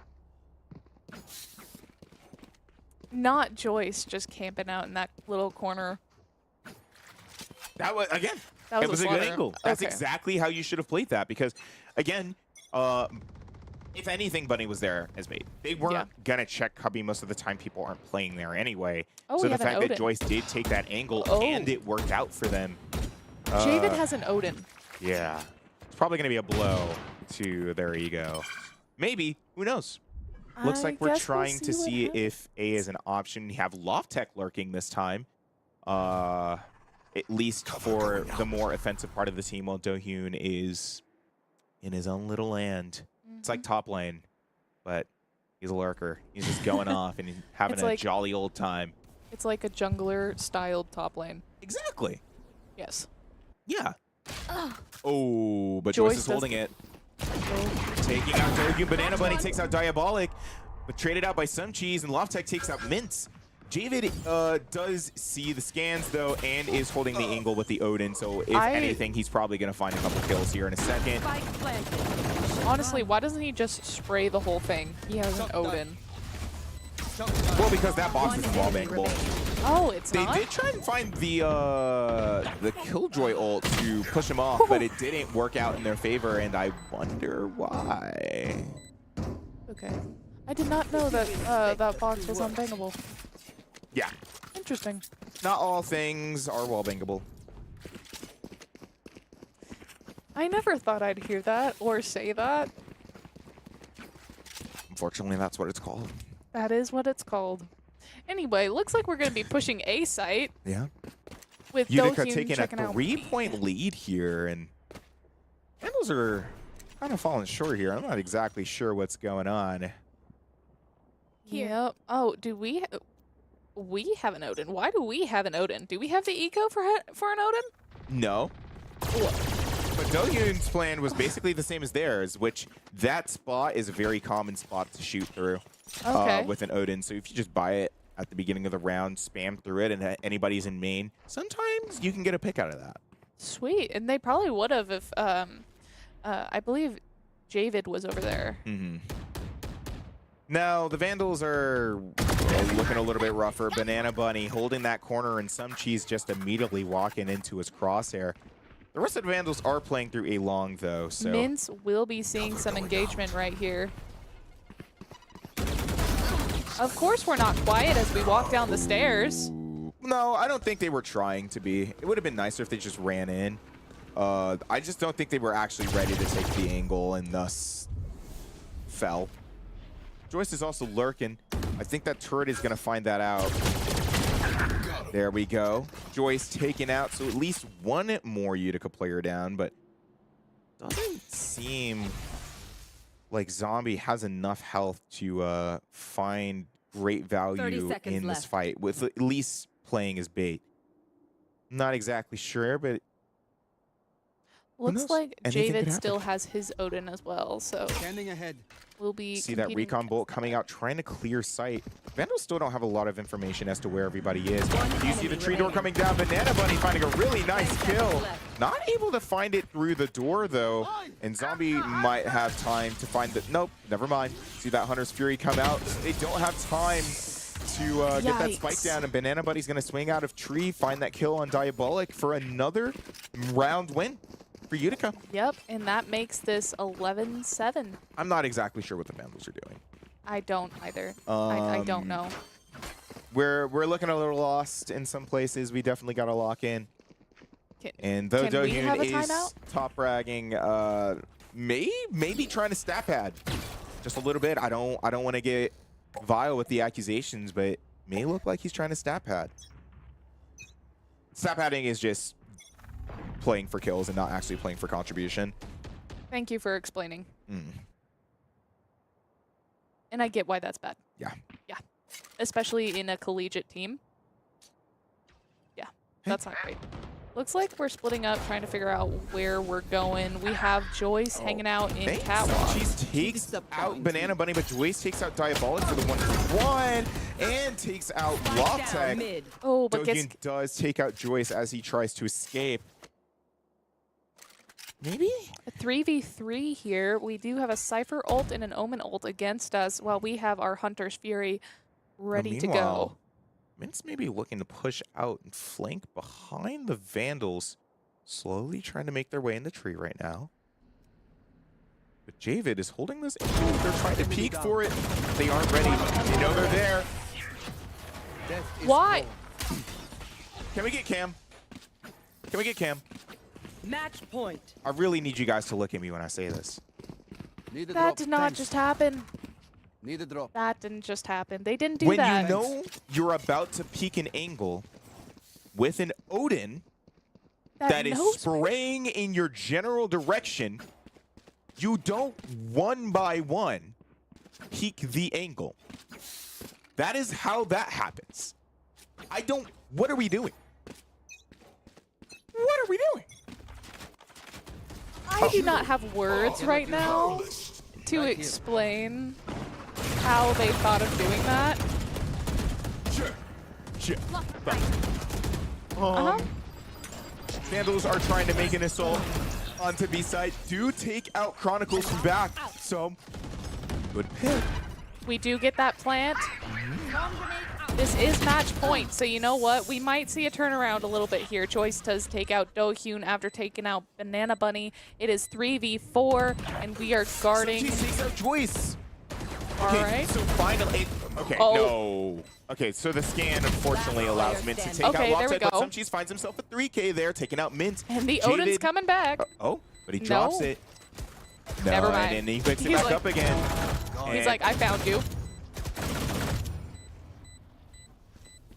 Not Joyce just camping out in that little corner. That was, again, That was it was a a good slaughter. angle. That's Okay. exactly how you should have played that because, again, if anything, Bunny was there as bait. They weren't going to check cubby most of the time. People aren't playing there anyway. Oh, so we the have an fact that Odin. Joyce did take that angle Oh. and it worked out for them. Javid has an Odin. Yeah. It's probably going to be a blow to their ego. Maybe. Who knows? Looks like we're trying to see if A is an option. We have Lofttech lurking this time. At least for the more offensive part of the team, while Do-Hyun is in his own little land. It's like top lane, but he's a lurker. He's just going off and having It's a like- jolly old time. It's like a jungler styled top lane. Exactly. Yes. Yeah. Oh, but Joyce Joyce is does- holding it. Taking out Do-Hyun. Banana Bunny takes out Diabolic, but traded out by Some Cheese, and Lofttech takes out Mince. Javid does see the scans, though, and is holding the angle with the Odin, so if anything, he's probably going to find a couple kills here in a second. Spike planted. Honestly, why doesn't he just spray the whole thing? He has an Odin. Well, because that box isn't wall enemy bankable. Oh, it's They not? did try and find the Killjoy ult to push him off, but it didn't work out in their favor, and I wonder why. Okay. I did not know that that box was unbangable. Yeah, Interesting. not all things are wall bangable. I never thought I'd hear that or say that. Unfortunately, that's what it's called. That is what it's called. Anyway, looks like we're going to be pushing A site Yeah. with Utica Do-Hyun taking a checking out. 3-point lead here, and Vandals are kind of falling short here. I'm not exactly sure what's going on. Yep. Oh, do we? We have an Odin. Why do we have an Odin? Do we have the eco for an Odin? No. But Do-Hyun's plan was basically the same as theirs, which that spot is a very common spot to shoot through Okay. with an Odin. So if you just buy it at the beginning of the round, spam through it, and anybody's in main, sometimes you can get a pick out of that. Sweet. And they probably would have if I believe Javid was over there. Mm-hmm. Now, the Vandals are looking a little bit rougher. Banana Bunny holding that corner, and Some Cheese just immediately walking into his crosshair. The rest of the Vandals are playing through a long, though, so... Mince will be seeing some engagement right here. Of course we're not quiet as we walk down the stairs. No, I don't think they were trying to be. It would have been nicer if they just ran in. I just don't think they were actually ready to take the angle and thus fell. Joyce is also lurking. I think that turret is going to find that out. There we go. Joyce taken out, so at least one more Utica player down, but doesn't seem like Zombie has enough health to find great 30 value seconds in this left. fight, with at least playing as bait. Not exactly sure, but Looks knows? like Anything could Javid still happen. has his Odin as well, so Standing ahead. we'll be See that competing recon bolt against coming that. out, trying to clear sight. Vandals still don't have a lot of information as to where everybody is. One You see the enemy tree door remaining. coming down. Banana Bunny finding a really nice 10 kill. seconds left. Not able to find it through the door though. And Zombie might have time to find the. Nope, never mind. See that Hunter's Fury come out. They don't have time to get that spike Yikes. down. And Banana Bunny's going to swing out of tree, find that kill on Diabolic for another round win for Utica. Yep, and that makes this 11-7. I'm not exactly sure what the Vandals are doing. I don't either. I don't know. We're looking a little lost in some places. We definitely got to lock in. And though Can we have Dohyun a is timeout? top bragging, maybe trying to stat pad just a little bit. I don't want to get vile with the accusations, but may look like he's trying to stat pad. Stat padding is just playing for kills and not actually playing for contribution. Thank you for explaining. Mm. And I get why that's bad. Yeah. Yeah. Especially in a collegiate team. Yeah, that's not great. Looks like we're splitting up, trying to figure out where we're going. We have Joyce hanging out in Catwalk. She takes out Banana Bunny, but Joyce takes out Diabolic for the 1-1 and takes out Down Loftek. mid. Oh, but gets Dohyun does take out Joyce as he tries to escape. Maybe? a 3v3 here. We do have a Cypher ult and an Omen ult against us, while we have our Hunter's Fury ready to go. Meanwhile, Mint's maybe looking to push out and flank behind the Vandals, slowly trying to make their way in the tree right now. But Javid is holding this angle. They're trying to peek for it. They aren't ready. They know they're there. Death is Why? close. Can we get Cam? Can we get Cam? Match point. I really need you guys to look at me when I say this. Need a That drop. did not Thanks. just happen. Need a drop. That didn't just happen. They didn't do When that. you know you're about to peek an angle with an Odin that is knows- spraying in your general direction, you don't one by one peek the angle. That is how that happens. What are we doing? What are we doing? I do not have words right now to Right here. explain how they thought of doing that. Sure. Uh-huh. Vandals are trying to make an assault onto B side. Do take out Chronicles from back. So, good pick. We do get that plant. Bomb grenade out. This is match point, so you know what? We might see a turnaround a little bit here. Joyce does take out Dohyun after taking out Banana Bunny. It is 3v4, and we are guarding. She takes out Joyce. All Okay, right. so finally, okay, Oh. no. Okay, so the scan unfortunately Last allows player Mint to take standing. Okay, out there we Loftek, but go. Some Cheese finds himself a 3K there, taking out Mint. And the Javid- Odin's coming back. Oh, but he drops No. it. No, Never mind. And then he picks it He's back like- up again. He's And like, I found you.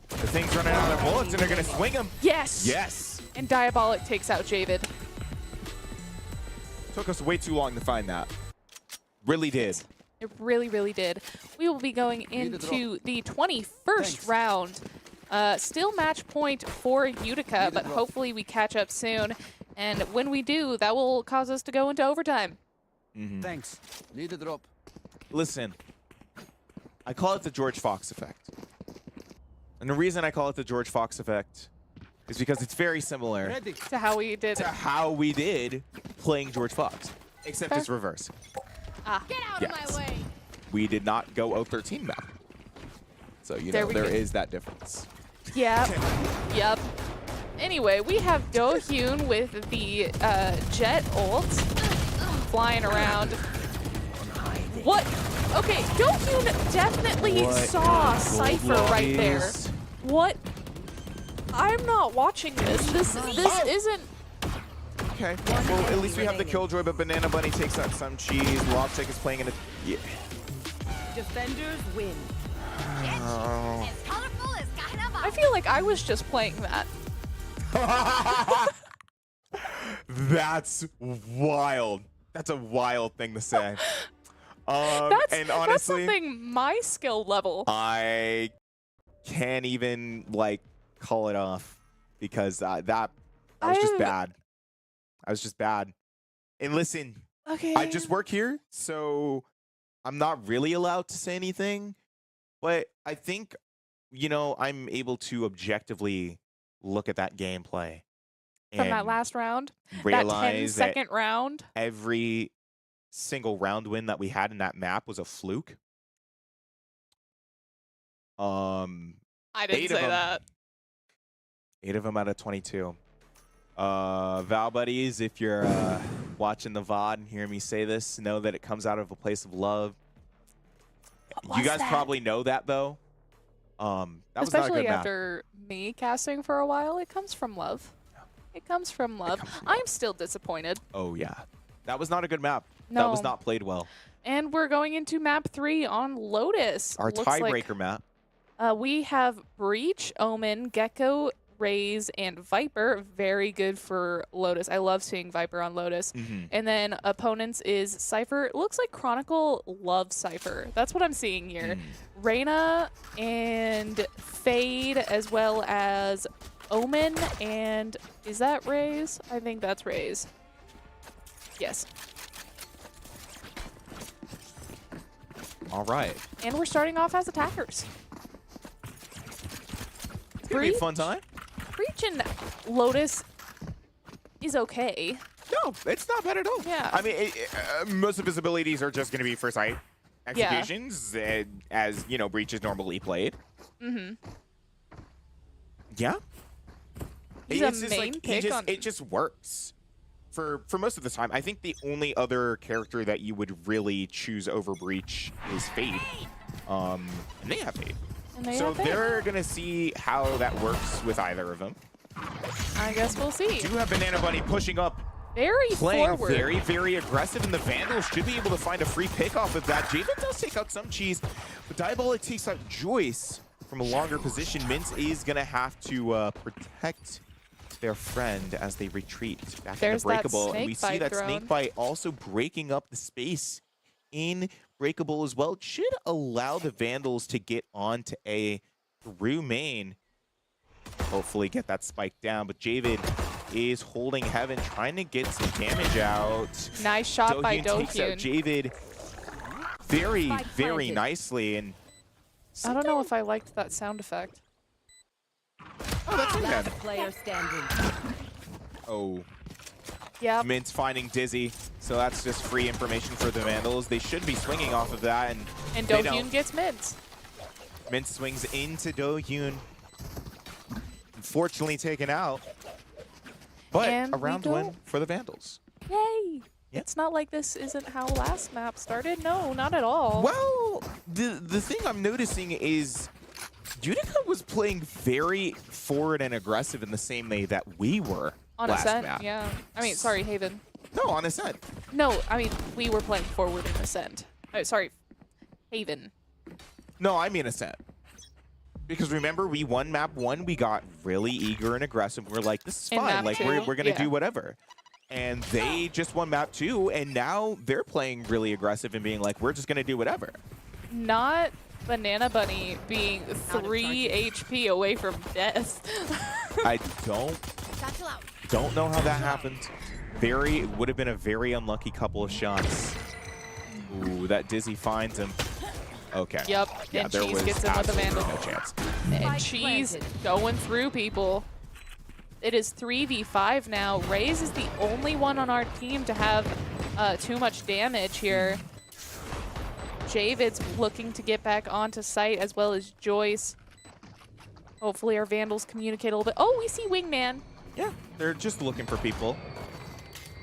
the thing's running out of bullets, and they're gonna swing him. Yes. Yes. And Diabolic takes out Javid. Took us way too long to find that. Really did. It really, really did. We will be going Need a drop. into the 21st Thanks. round. Still match point for Utica, Need a but drop. hopefully we catch up soon. And when we do, that will cause us to go into overtime. Thanks. Need a drop. Listen, I call it the George Fox effect. And the reason I call it the George Fox effect is because it's very similar Ready. To how we did to how we did playing George Fox, except Fair. it's reverse. Get out Yes. of my way. We did not go 0-13 map. So, you There know, we there go. is that difference. Yep. Yep. Anyway, we have Dohyun with the jet ult flying around. What? Okay, Dohyun definitely saw Cypher right there. What? I'm not watching this. This isn't. Okay. Well, at least we have the Killjoy, but Banana Bunny takes out some cheese. Loftek is playing in a... Yeah. Defenders win. Oh. As colorful as I feel like I was just playing that. That's wild. That's a wild thing to say. And That's honestly, something my skill level. I can't even like call it off because that was just I've- bad. I was just bad. And listen, Okay. I just work here, so I'm not really allowed to say anything. But I think, you know, I'm able to objectively look at that gameplay From that and last round, that realize that 10-second round. every single round win that we had in that map was a fluke. I didn't 8 of say them. that. 8 of them out of 22. Val buddies, if you're watching the VOD and hear me say this, know that it comes out of a place of love. What You was guys that? probably know that though. That was not a Especially good map. after me casting for a while, it comes from love. It comes from love. I'm still disappointed. Oh yeah, that was not a good map. No. That was not played well. And we're going into map 3 on Lotus. Our Looks like, tiebreaker map. we have Breach, Omen, Gecko, Raze, and Viper. Very good for Lotus. I love seeing Viper on Lotus. And then opponents is Cypher. It looks like Chronicle loves Cypher. That's what I'm seeing here. Reyna and Fade, as well as Omen, and is that Raze? I think that's Raze. Yes. All right. And we're starting off as attackers. It's gonna be a fun time. Breach and Lotus is okay. No, it's not bad at all. Yeah. I mean, most of his abilities are just going to be first sight executions, as you know, Breach is normally played. Yeah. He's It's a just main like, pick on. it just works for most of the time. I think the only other character that you would really choose over Breach is Fade. And they have Fade. And they So have Fade. they're going to see how that works with either of them. I guess we'll see. Do have Banana Bunny pushing up, Very playing forward. very, very aggressive, and the Vandals should be able to find a free pick off of that. Javen does take out some cheese, but Diabolic takes out Joyce from a longer position. Mince is going to have to protect their friend as they retreat back There's into that Breakable. And we snake see bite that thrown. Snakebite also breaking up the space in Breakable as well. It should allow the Vandals to get onto A through main. Hopefully get that spike down, but Javid is holding heaven, trying to get some damage out. Nice shot by takes out Dohyun. Javid very, Spike very planted. nicely. And I don't know if I liked that sound effect. oh, that's pretty Last bad. player standing. Oh, Yep. Mint's finding Dizzy, so that's just free information for the Vandals. They should be swinging off of that, and they And don't. Dohyun gets mints. Mint swings into Dohyun. Unfortunately taken out. But And a we round go. win for the Vandals. Yay! Yep. It's not like this isn't how last map started. No, not at all. Well, the thing I'm noticing is Utica was playing very forward and aggressive in the same way that we were On last Ascent, map. yeah. I mean, sorry, Haven. No, on Ascent. No, I mean, we were playing forward in Ascent. Sorry, Haven. No, I mean Ascent. Because remember, we won map 1, we got really eager and aggressive. We're like, this is In fine. map Like, 2, we're going to yeah. do whatever. And they just won map 2, and now they're playing really aggressive and being like, we're just going to do whatever. Not Banana Bunny being 3 HP away from death. I Satchel out. don't know how that happened. Would have been a very unlucky couple of shots. Ooh, that Dizzy finds him. Okay. Yep, Yeah, and there Cheese was gets in with the absolutely Vandal. no chance. And Spike Cheese planted. going through people. It is 3v5 now. Raze is the only one on our team to have too much damage here. Javid's looking to get back onto site, as well as Joyce. Hopefully our Vandals communicate a little bit. Oh, we see Wingman. Yeah, they're just looking for people.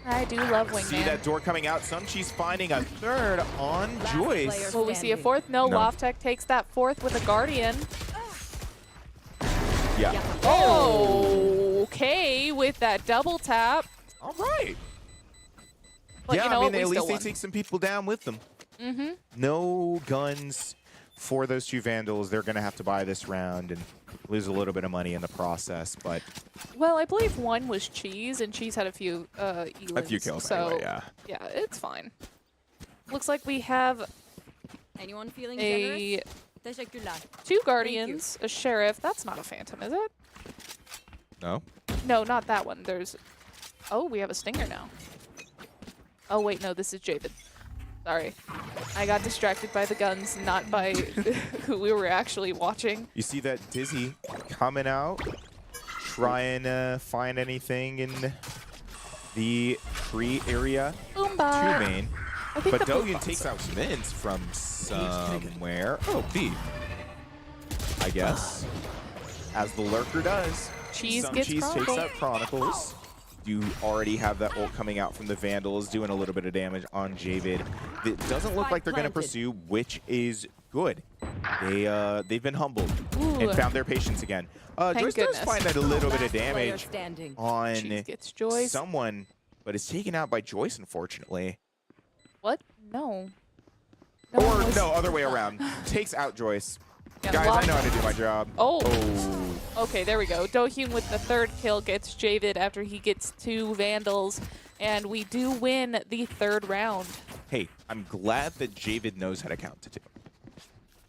I do love See Wingman. that door coming out. Some Cheese finding a third on Last Joyce. player. Will we see a Standing. fourth? No, No. Loftek takes that fourth with a Guardian. Yeah. Oh, okay, with that double tap. All right. But yeah, you know I what? mean, We at still least they won. take some people down with them. Mm-hmm. No guns for those two Vandals. They're going to have to buy this round and lose a little bit of money in the process, but Well, I believe one was Cheese, and Cheese had a few a few Elins, kills so anyway, yeah. yeah, it's fine. Looks like we have Anyone feeling a generous? Teşekkürler. 2 Guardians, a Sheriff. That's not a Phantom, is it? No? No, not that one. There's Oh, we have a stinger now. Oh, wait, no, this is Javid. Sorry. I got distracted by the guns, not by who we were actually watching. You see that Dizzy coming out, trying to find anything in the tree area. Boomba. Two main. I think But the Dogen boombox- takes out Mints from somewhere. Oh, B. I guess. As the lurker does. Cheese Some gets Cheese takes Chronicle. out Chronicles. You already have that ult coming out from the Vandals, doing a little bit of damage on Javid. It doesn't look like they're going to pursue, which is good. They've been humbled and Ooh. found their patience again. Joyce does goodness. find that a little bit of Last player damage standing. on Cheese gets Joyce. someone, but is taken out by Joyce, unfortunately. What? No. Or it's- no, other way around. Takes out Joyce. Yeah, Guys, I lock- know how to do my job. Oh. Oh. Okay, there we go. Dohyun with the third kill gets Javid after he gets 2 Vandals, and we do win the 3rd round. Hey, I'm glad that Javid knows how to count to 2.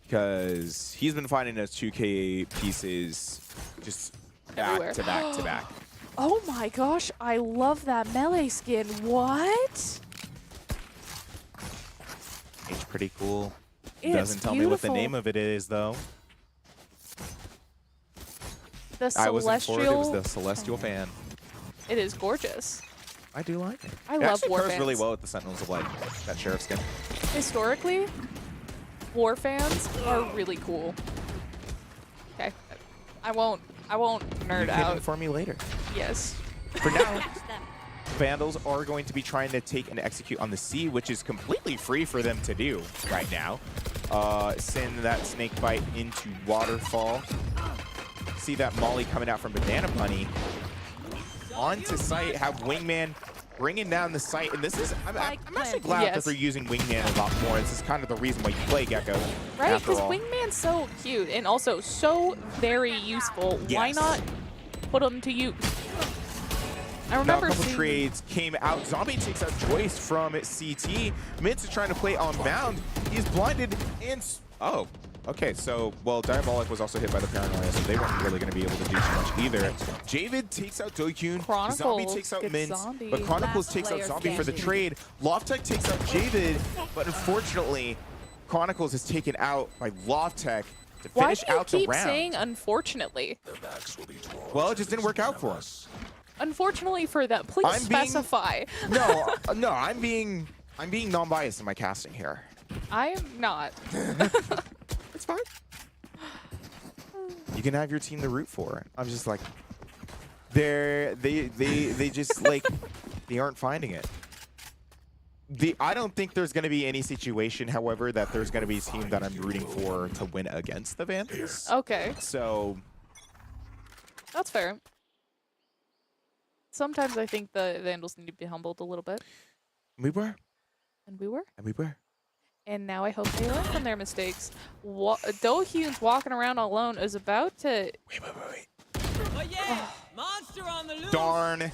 Because he's been finding those 2K pieces just Everywhere. back to back to back. Oh my gosh, I love that melee skin. What? It's pretty cool. It's Doesn't tell me what the beautiful. name of it is, though. The I was informed it was celestial. the Celestial fan. It is gorgeous. I do like it. I It love actually war pairs really fans. well with the Sentinels of Light, that Sheriff skin. Historically, war fans are really cool. Okay, I won't nerd You can out. inform me later. Yes. For now, Catch them. Vandals are going to be trying to take and execute on the C, which is completely free for them to do right now. Send that snake bite into Waterfall. See that Molly coming out from Banana Bunny. Onto site, have Wingman bringing down the site. And this is, I'm actually glad that Yes. they're using Wingman a lot more. This is kind of the reason why you play Gecko. Right? after Because all. Wingman's so cute and also so very useful. Why Yes. not put him to use? I Now a remember couple seeing trades came out. Zombie takes out Joyce from CT. Mintz is trying to play on Mound. He's blinded and... Oh, okay. So, well, Diabolic was also hit by the Paranoia, so they weren't really going to be able to do too much either. Javid takes out Dokyun. Chronicles Zombie takes out gets Mintz. Zombie. But Chronicles Last takes out player Zombie for the standing. trade. Lofttech takes out Javid. But unfortunately, Chronicles is taken out by Lofttech to Why finish do you out the keep round. saying unfortunately? Well, it just didn't work out for us. Unfortunately for them, please I'm being- specify. No, no, I'm being non-biased in my casting here. I am not. It's fine. You can have your team to root for. I'm just like, they just like, they aren't finding it. I don't think there's going to be any situation, however, that there's going to be a team that I'm rooting for to win against the Vandals. Okay, So, that's fair. Sometimes I think the Vandals need to be humbled a little bit, we were, and we were. and we were. And now I hope they learn from their mistakes. Dohyun's walking around alone is about to... Wait. Oh yeah! Monster on the loose! Darn.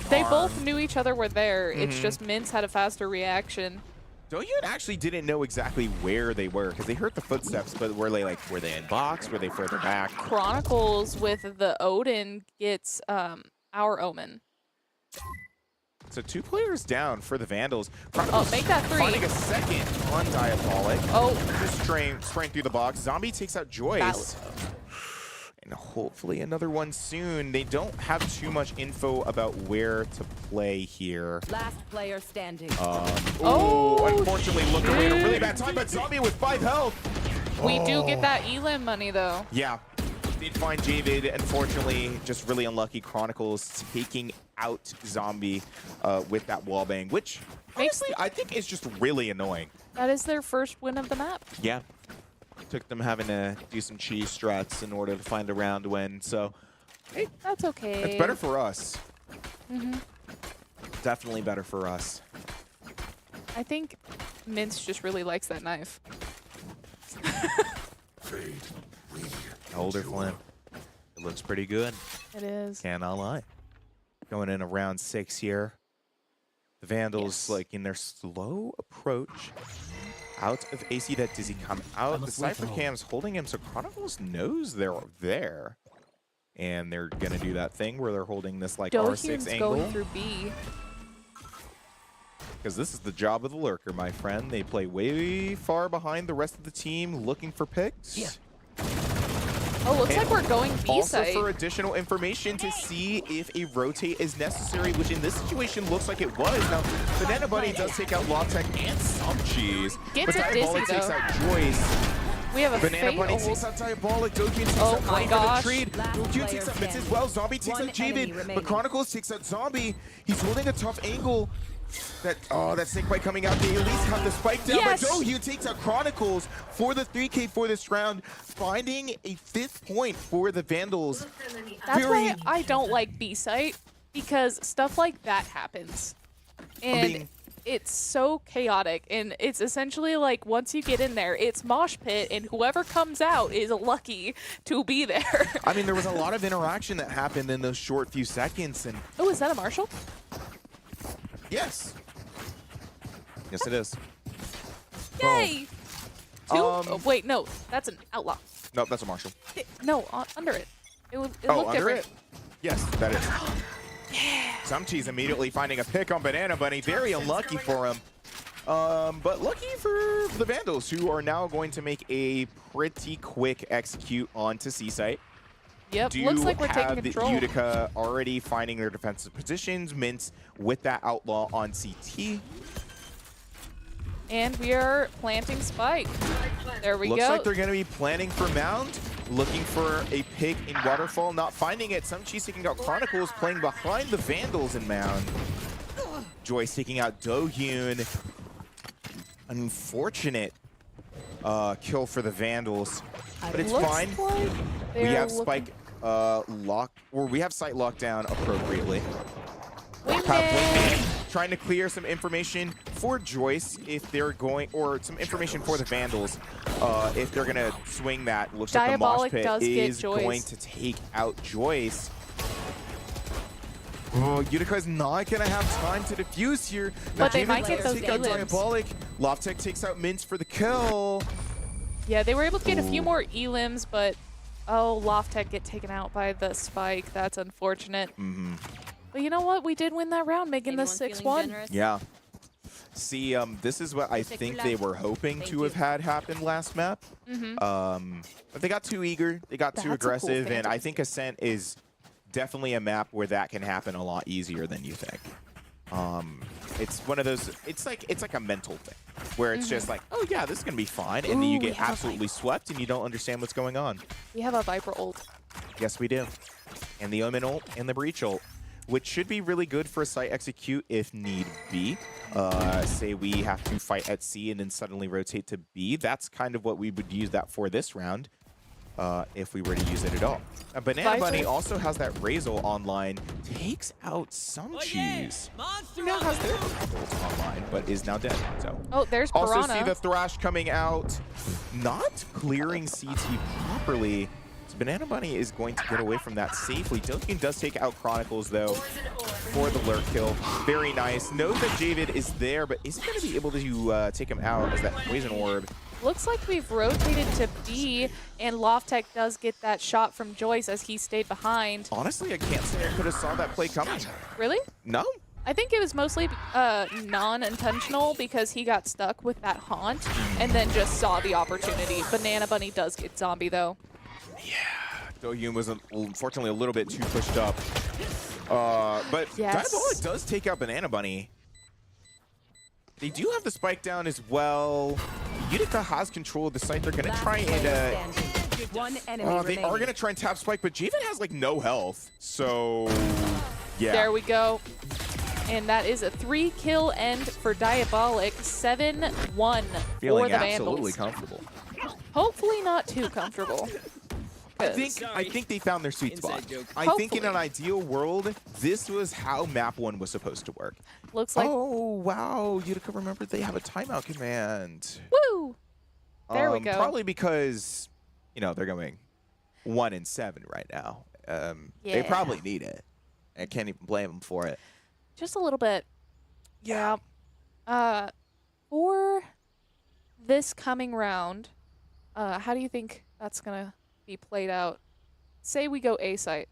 They both knew each other were there. It's Mhm. just Mintz had a faster reaction. Dohyun actually didn't know exactly where they were because they heard the footsteps, but were they in box? Were they further back? Chronicles with the Odin gets our Omen. So 2 players down for the Vandals. Oh, make that 3. Finding a second on Diabolic. Oh, Just spraying through the box. Zombie takes out Joyce. And hopefully another one soon. They don't have too much info about where to play here. Last player standing. Oh, Unfortunately, look away at a really shit. bad time, but Zombie with 5 health. we do get that Elim money, though. Yeah. Did find Javid, unfortunately, just really unlucky. Chronicles taking out Zombie with that wallbang, which honestly I think is just really annoying. That is their first win of the map. Yeah. Took them having to do some cheese struts in order to find a round win, so hey, That's okay. it's better for us. hmm Definitely better for us. I think Mintz just really likes that knife. Older Flynn. It looks pretty good. It is. Cannot lie. Going in round 6 here. The Vandals, Yes. like in their slow approach out of AC, that Dizzy come out. The Cypher Cam's holding him, so Chronicles knows they're there. And they're going to do that thing where they're holding this like R6 angle. going through B. Because this is the job of the lurker, my friend. They play way far behind the rest of the team looking for picks. Yeah. Oh, looks like we're going B Also site. for additional information to see if a rotate is necessary, which in this situation looks like it was. Now, Banana Bunny does take out Lawtech and some cheese. Gets but a dizzy, Diabolic takes though. out Joyce. We have a Banana Bunny fatal. takes out Diabolic. Dokyun takes Oh out my Ryan for gosh. the trade. Last Dokyun player takes out Mitz as standing. well. Zombie takes One out Javid. enemy But remaining. Chronicles takes out Zombie. He's holding a tough angle. That snake bite coming out. They at least have the spike down. Yes. But Dohyun takes out Chronicles for the 3K for this round, finding a 5th point for the Vandals. That's why I don't like B site, because stuff like that happens. And being- it's so chaotic, and it's essentially like once you get in there, it's mosh pit, and whoever comes out is lucky to be there. I mean, there was a lot of interaction that happened in those short few seconds, and Oh, is that a Marshall? yes. Yes, it is. Yay! Two? Um, Oh, wait, no, that's an outlaw. No, that's a Marshall. No, under it. It Oh, looked under different. it? Yes, that is. Some cheese immediately finding a pick on Banana Bunny. Very unlucky for him. But lucky for the Vandals, who are now going to make a pretty quick execute onto C-Site. Yep, looks like we're taking Have control. the Utica already finding their defensive positions. Mints with that outlaw on CT. And we are planting spike. There we Looks go. like they're going to be planning for Mound, looking for a pick in Waterfall, not finding it. Some cheese taking out Chronicles, playing behind the Vandals in Mound. Joyce taking out Dohyun. Unfortunate kill for the Vandals, but it's Looks fine. like We they're have looking- Spike we have site locked down appropriately. Wingman. Wingman trying to clear some information for Joyce if they're going, or some information for the Vandals if they're gonna swing that. Looks like the mosh Diabolic pit does get is Joyce. going to take out Joyce. Oh, Utica's not gonna have time to defuse here. Now, But they Javen might get does those take out elims. Diabolic. Loftek takes out Mints for the kill. Yeah, they were able to get a few Ooh. more elims, but oh, Loftek get taken out by the spike. That's unfortunate. Mm-hmm. But you know what? We did win that round, making Anyone this feeling 6-1. generous? Yeah. See, this is what I think they were hoping Thank to have you. had happen last map. But they got too eager, they got That's too a cool aggressive, and I fantasy. think Ascent is definitely a map where that can happen a lot easier than you think. It's one of those, it's like a mental thing, where it's just like, oh yeah, this is gonna be fine, and then you Ooh, we get have a absolutely swept and you don't understand what's going on. We have a Viper ult. Yes, we do. And the Omen ult and the Breach ult, which should be really good for a site execute if need be. Say we have to fight at C and then suddenly rotate to B. That's kind of what we would use that for this round, if we were to use it at all. Banana Viper. Bunny also has that Razor online, takes out some Oh, yeah. cheese. Monster Now on has the their loose. ult online, but is now dead. So. Oh, there's Also Piranha. see the Thrash coming out, not clearing CT properly. So Banana Bunny is going to get away from that safely. Dokyun does take out Chronicles, though, for the lurk kill. Very nice. Knows that Javid is there, but isn't going to be able to take him out as that Poison Orb. Looks like we've rotated to B, and Loftek does get that shot from Joyce as he stayed behind. Honestly, I can't say I could have saw that play coming. Really? No? I think it was mostly non-intentional because he got stuck with that haunt and then just saw the opportunity. Banana Bunny does get zombie, though. Dohyun was unfortunately a little bit too pushed up. But Yes. Diabolic does take out Banana Bunny. They do have the spike down as well. Utica has control of the site. They're going to Last try player and... standing. One enemy they remaining. are going to try and tap spike, but Javen has, like, no health. So, yeah. There we go. And that is a 3-kill end for Diabolic. 7-1 Feeling for the absolutely Vandals. comfortable. Hopefully not too comfortable. I 'cause think they found their sweet spot. Inside joke. I think in an Hopefully. ideal world, this was how map 1 was supposed to work. looks like, Oh, wow. Utica remembered they have a timeout command. woo! There we go. Probably because, you know, they're going 1-7 right now. They Yeah. probably need it. I can't even blame them for it. Just a little bit. Yeah. For this coming round, how do you think that's going to be played out? say we go A site.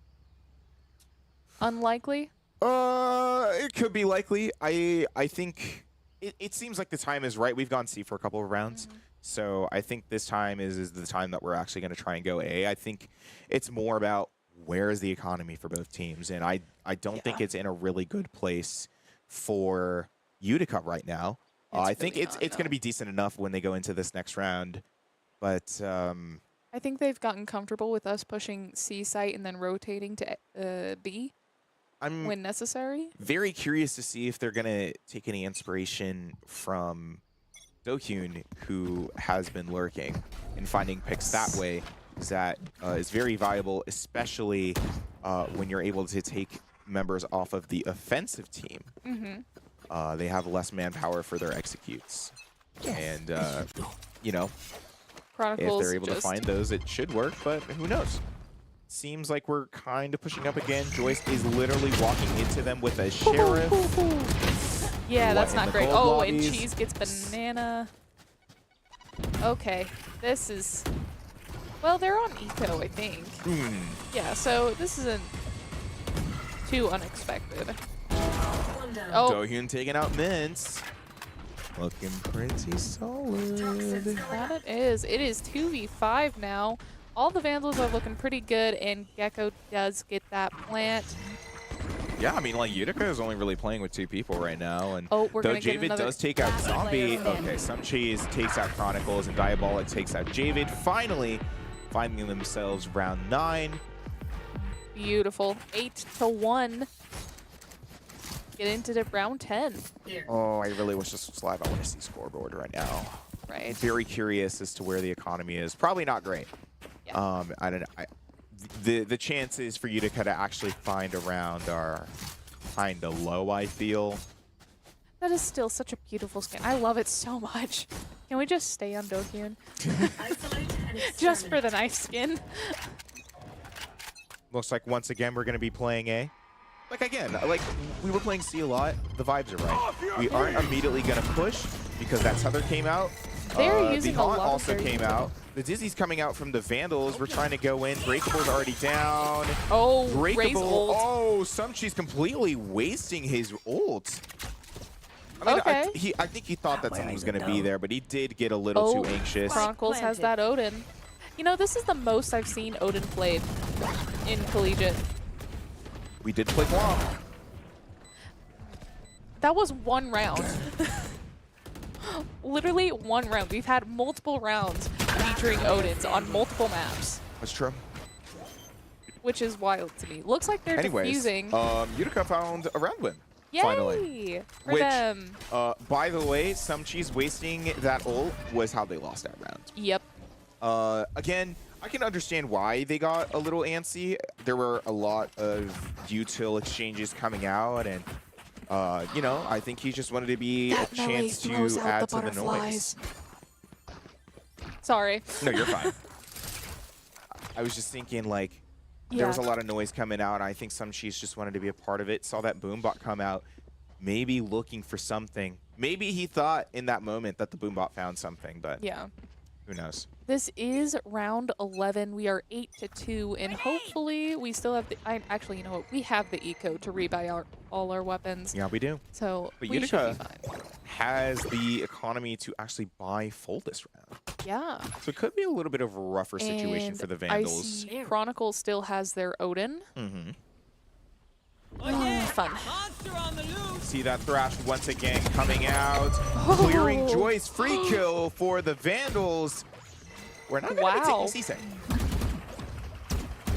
Unlikely. It could be likely. I think it seems like the time is right. We've gone C for a couple of rounds. So I think this time is the time that we're actually going to try and go A. I think it's more about where is the economy for both teams. And I don't think it's in a really good place for Utica right now. I think really it's not, going to be decent enough when they go into this next round. But I think they've gotten comfortable with us pushing C site and then rotating to B I'm when necessary. very curious to see if they're going to take any inspiration from Dohyun, who has been lurking and finding picks that way. That is very viable, especially when you're able to take members off of the offensive team. They have less manpower for their executes. And, you know, Chronicles if they're able to just- find those, it should work, but who knows? Seems like we're kind of pushing up again. Joyce is literally walking into them with a sheriff. Yeah, What, that's in not the great. gold Oh, and lobbies? Cheese gets banana. Okay, this is... Well, they're on eco, I think. Yeah, so this isn't too unexpected. Oh, Dohyun taking out Mince. Looking pretty solid. that it is. It is 2v5 now. All the Vandals are looking pretty good, and Gecko does get that plant. Yeah, I mean, like, Utica is only really playing with 2 people right now. And Oh, we're though gonna get Javid another- does take out Last Zombie, player standing. okay, some Cheese takes out Chronicles, and Diabolic takes out Javid. Finally, finding themselves round 9. Beautiful. 8-1. Get into the round 10. Oh, I really wish this was live. I want to see scoreboard right now. Right. Very curious as to where the economy is. Probably not great. Yeah. I don't know. The chances for Utica to actually find a round are kind of low, I feel. That is still such a beautiful skin. I love it so much. Can we just stay on Dohyun? Just for the nice skin. Looks like once again we're going to be playing A. Like again, like we were playing C a lot. The vibes are right. We aren't immediately going to push because that Tether came out. They're using the a Haunt lot of also their came eco. out. The Dizzy's coming out from the Vandals. We're trying to go in. Breakable's already down. Oh, Ray's Breakable. ult. Oh, Sumchi's completely wasting his ult. I mean, Okay. I think he thought that someone was going to be there, but he did get a little too anxious. Chronicles has that Odin. You know, this is the most I've seen Odin played in collegiate. We did play Guam. That was one round. Literally one round. We've had multiple rounds featuring Odins on multiple maps, That's true. which is wild to me. Looks like they're Anyways, defusing. Utica found a round win. Yay! Finally. For Which, them. by the way, Sumchi's wasting that ult was how they lost that round. Yep. Again, I can understand why they got a little antsy. There were a lot of util exchanges coming out, and you know, I think he just wanted to be a chance to add to the noise. Sorry. No, you're fine. I was just thinking, like, there was a lot of noise coming out, and I think some Chiefs just wanted to be a part of it. Saw that Boombot come out, maybe looking for something. Maybe he thought in that moment that the Boombot found something, but Yeah. who knows? This is round 11. We are 8-2, and hopefully we still have the. Actually, you know what? We have the eco to rebuy all our weapons. Yeah, we do. So But we should Utica be fine. has the economy to actually buy full this round. Yeah. So it could be a little bit of a rougher situation And for the I Vandals. see Chronicle still has their Odin. Mm-hmm. Oh yeah! Fun. Monster on the loose! See that Thrash once again coming out, clearing Oh. Joyce. Free kill for the Vandals. We're not going to be Wow. taking C-Sec.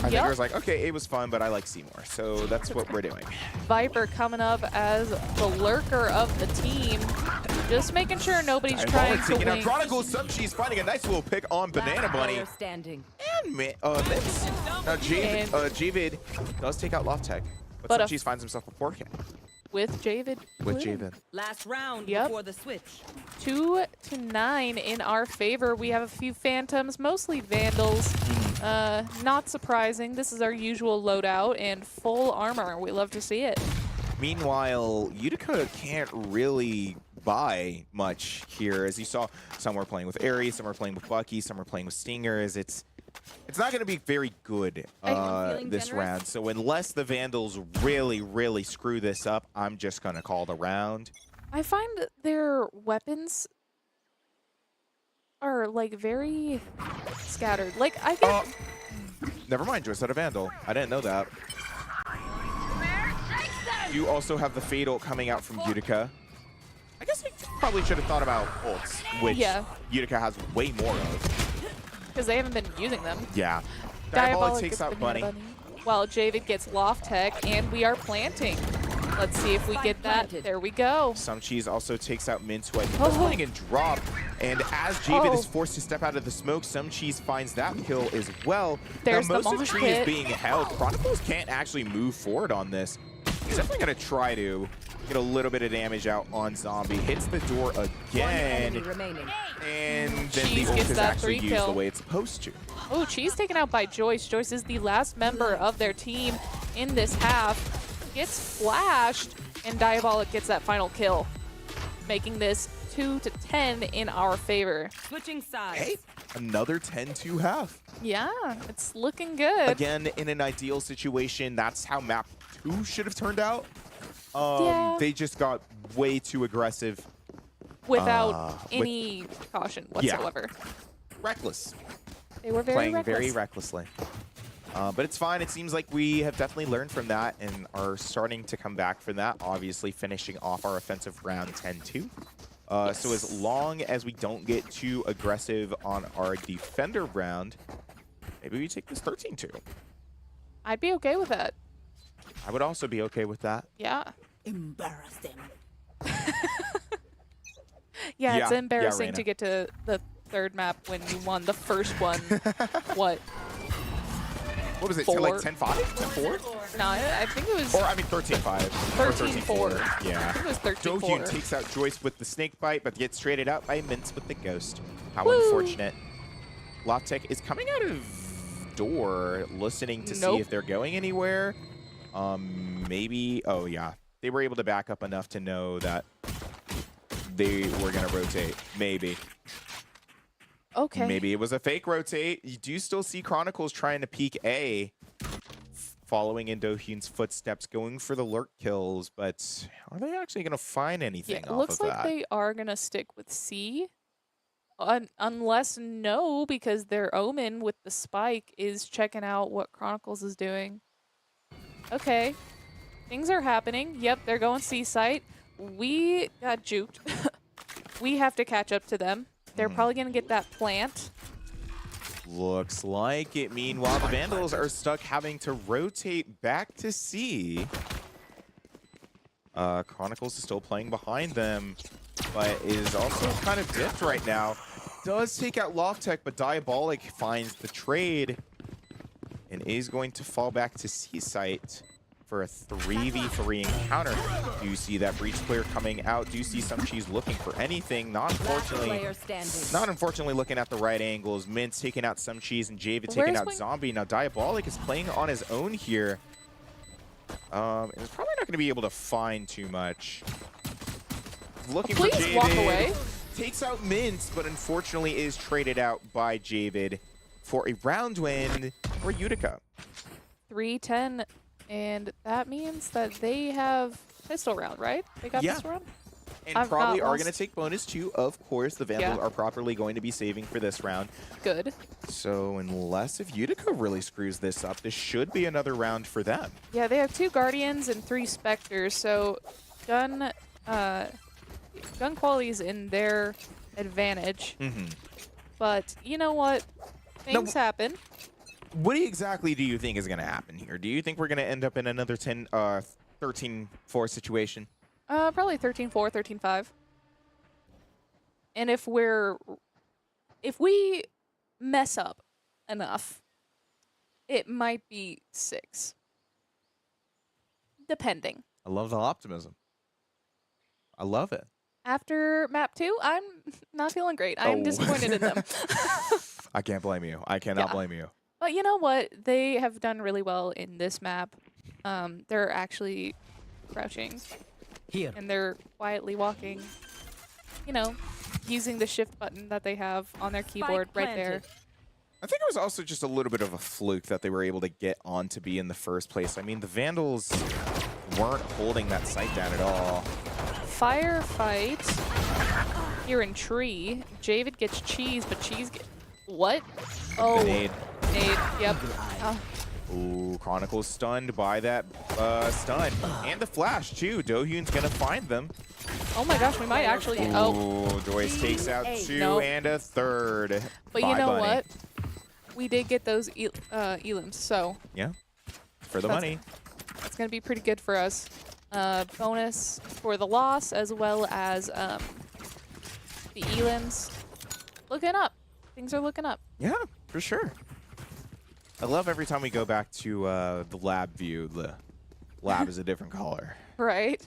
I think I was like, okay, it was fun, but I like Seymour. So that's what we're doing. Viper coming up as the lurker of the team. Just making sure nobody's trying to taking out win. Chronicles. She's finding a nice little pick on Banana Bunny. Player standing. And Mims. Now, Javid does take out Lofttech, But but a- Sumchis finds himself a 4K With Javid. with winning. Javid. Last round Yep. before the switch. 2-9 in our favor. We have a few Phantoms, mostly Vandals. Not surprising. This is our usual loadout and full armor. We love to see it. Meanwhile, Utica can't really buy much here. As you saw, some were playing with Ares, some were playing with Bucky, some were playing with Stingers. It's It's not going to be very good feeling this generous? round. So unless the Vandals really, really screw this up, I'm just going to call the round. I find their weapons are like very scattered. Like I get Never mind, Joyce had a Vandal. I didn't know that. You also have the Fatal coming out from Utica. I guess we probably should have thought about ults, which Yeah. Utica has way more of. because they haven't been using them. Yeah. Diabolic Diabolic takes gets out Banana Bunny. While Javid gets Loft Tech, and we are planting. Let's see if we get that. Planted. There we go. Some Cheese also takes out Mint, who I think Oh. was playing in drop. And as Javid Oh. is forced to step out of the smoke, Some Cheese finds that kill as well. There's now, the most of mosh Tree pit. is being held. Chronicles can't actually move forward on this. He's definitely going to try to get a little bit of damage out on Zombie. Hits the door One again. enemy remaining. And then Cheese the ult gets is that actually 3 used the kill. way it's supposed to. Oh, Cheese taken out by Joyce. Joyce is the last member of their team in this half. Gets flashed, and Diabolic gets that final kill, making this 2-10 in our favor. Switching sides. Hey, another 10-2 half. Yeah, it's looking good. Again, in an ideal situation, that's how map 2 should have turned out. Yeah. They just got way too aggressive. Without with- any caution whatsoever. Reckless. They were very Playing reckless. very recklessly. But it's fine. It seems like we have definitely learned from that and are starting to come back from that, obviously finishing off our offensive round 10-2. So as long as we don't get too aggressive on our defender round, maybe we take this 13-2. I'd be okay with that. I would also be okay with that. Yeah. Embarrassing. Yeah, it's Yeah, embarrassing Raina. to get to the third map when you won the first one. What? What was it? So like 4? 10-5? 10-4? No, I think it was Or, I mean, 13-5. 13-4. I Yeah. think it was 13-4. Dohyun takes out Joyce with the snake bite, but gets traded out by Mince with the ghost. How Woo. unfortunate. Loptech is coming out of door, listening to see Nope. if they're going anywhere. Maybe. Oh, yeah. They were able to back up enough to know that they were going to rotate. Maybe. Okay. Maybe it was a fake rotate. You do still see Chronicles trying to peek A, following in Dohyun's footsteps, going for the lurk kills, but are they actually going to find Yeah, anything it off looks of like that? they are going to stick with C. Unless no, because their Omen with the spike is checking out what Chronicles is doing. Okay. Things are happening. Yep, they're going C site. We got juked. We have to catch up to them. They're probably going to get that plant. Looks like it. Meanwhile, the Vandals are stuck having to rotate back to C. Chronicles is still playing behind them, but is also kind of dipped right now. Does take out Lofttech, but Diabolic finds the trade and is going to fall back to C site for a 3v3 encounter. Do you see that breach clear coming out? Do you see Some Cheese looking for anything? Not Last unfortunately. player standing. Not unfortunately looking at the right angles. Mint's taking out Some Cheese and Javid taking Where's out Wing? Zombie. Now Diabolic is playing on his own here. And is probably not going to be able to find too much. Looking for Please Javid. walk away. Takes out Mint, but unfortunately is traded out by Javid for a round win for Utica. 3-10. And that means that they have pistol round, right? They got Yeah. pistol round? And I've probably not are going to lost- take bonus too. Of course, the Vandals Yeah. are properly going to be saving for this round. Good. So unless if Utica really screws this up, this should be another round for them. Yeah, they have 2 Guardians and 3 Spectres, so gun quality is in their advantage. Mm-hmm. But you know what? Things happen. What exactly do you think is going to happen here? Do you think we're going to end up in another 13-4 situation? Probably 13-4, 13-5. And if we mess up enough, it might be 6. Depending. I love the optimism. I love it. After map 2, I'm not feeling great. I'm Oh. disappointed in them. I can't blame you. I cannot Yeah. blame you. But you know what? They have done really well in this map. They're actually crouching. Here. And they're quietly walking. You know, using the shift button that they have on their keyboard right there. I think it was also just a little bit of a fluke that they were able to get on to B in the first place. I mean, the Vandals weren't holding that site down at all. Firefight here in tree. Javid gets cheese, but cheese get what? Oh, Grenade. nade. Yep. Ooh, Chronicles stunned by that stun. And the flash, too. Dohyun's going to find them. Oh my gosh, we might actually. Oh, Ooh, Joyce takes out 2 Nope. and a 3rd. but Bye, you know Bunny. what? We did get those elims, so Yeah, for the That's- money. it's gonna be pretty good for us. Bonus for the loss as well as the elims. Looking up. Things are looking up. Yeah, for sure. I love every time we go back to the lab view, the lab is a different color. Right?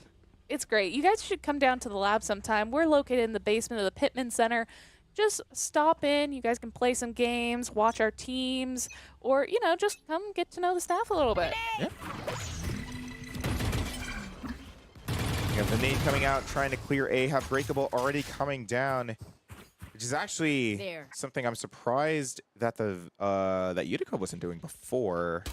It's great. You guys should come down to the lab sometime. We're located in the basement of the Pittman Center. Just stop in. You guys can play some games, watch our teams, or, you know, just come get to know the staff a little bit. Yeah. You have the nade coming out, trying to clear A. Have Breakable already coming down, which is actually There. something I'm surprised that that Utica wasn't doing before.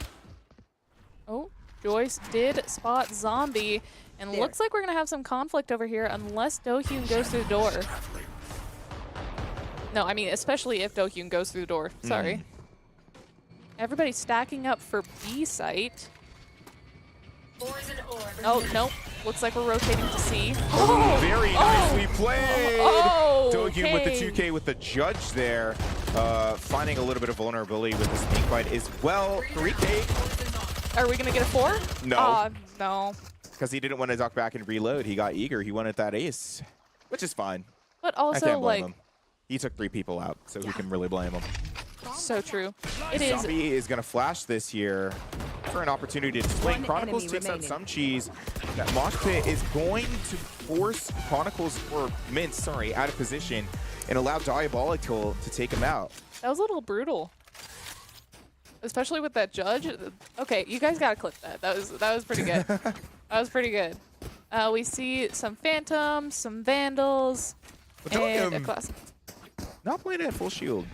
Oh, Joyce did spot Zombie, and There. looks like we're going to have some conflict over here unless Dohyun goes through the door. No, I mean, especially if Dohyun goes through the door. Sorry. Everybody's stacking up for B site. Oh, nope. Looks like we're rotating to C. Oh, very nicely played. Oh, Dohyun with the okay. 2K with the judge there, finding a little bit of vulnerability with the snake bite as well. 3K, Are we going to get a 4? No. No. because he didn't want to duck back and reload. He got eager. He wanted that ace, which is fine. But I also, can't blame like, him. He took 3 people out, so who can really blame him? so true. It is. Zombie is going to flash this here for an opportunity to swing. One Chronicles enemy takes out remaining. some cheese. That mosh pit is going to force Chronicles, or Mint, sorry, out of position and allow Diabolical to take him out. That was a little brutal. Especially with that judge. Okay, you guys gotta clip that. That was pretty good. That was pretty good. We see some Phantoms, some Vandals, But and a Dohyun class. not playing at full shield.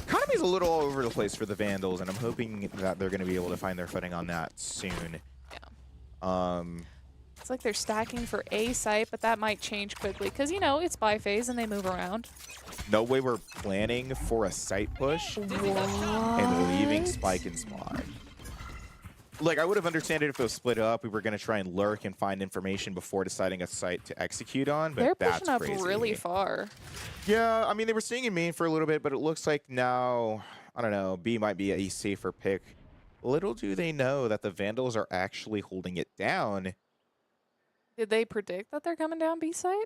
Economy's a little all over the place for the Vandals, and I'm hoping that they're going to be able to find their footing on that soon. Yeah. It's like they're stacking for A site, but that might change quickly because, you know, it's buy phase and they move around. No way we're planning for a site push and leaving Spike and Spawn. Like, I would have understood it if it was split up. We were going to try and lurk and find information before deciding a site to execute on, but They're that's pushing up crazy. really far. Yeah, I mean, they were staying in main for a little bit, but it looks like now, I don't know, B might be a safer pick. Little do they know that the Vandals are actually holding it down. Did they predict that they're coming down B site?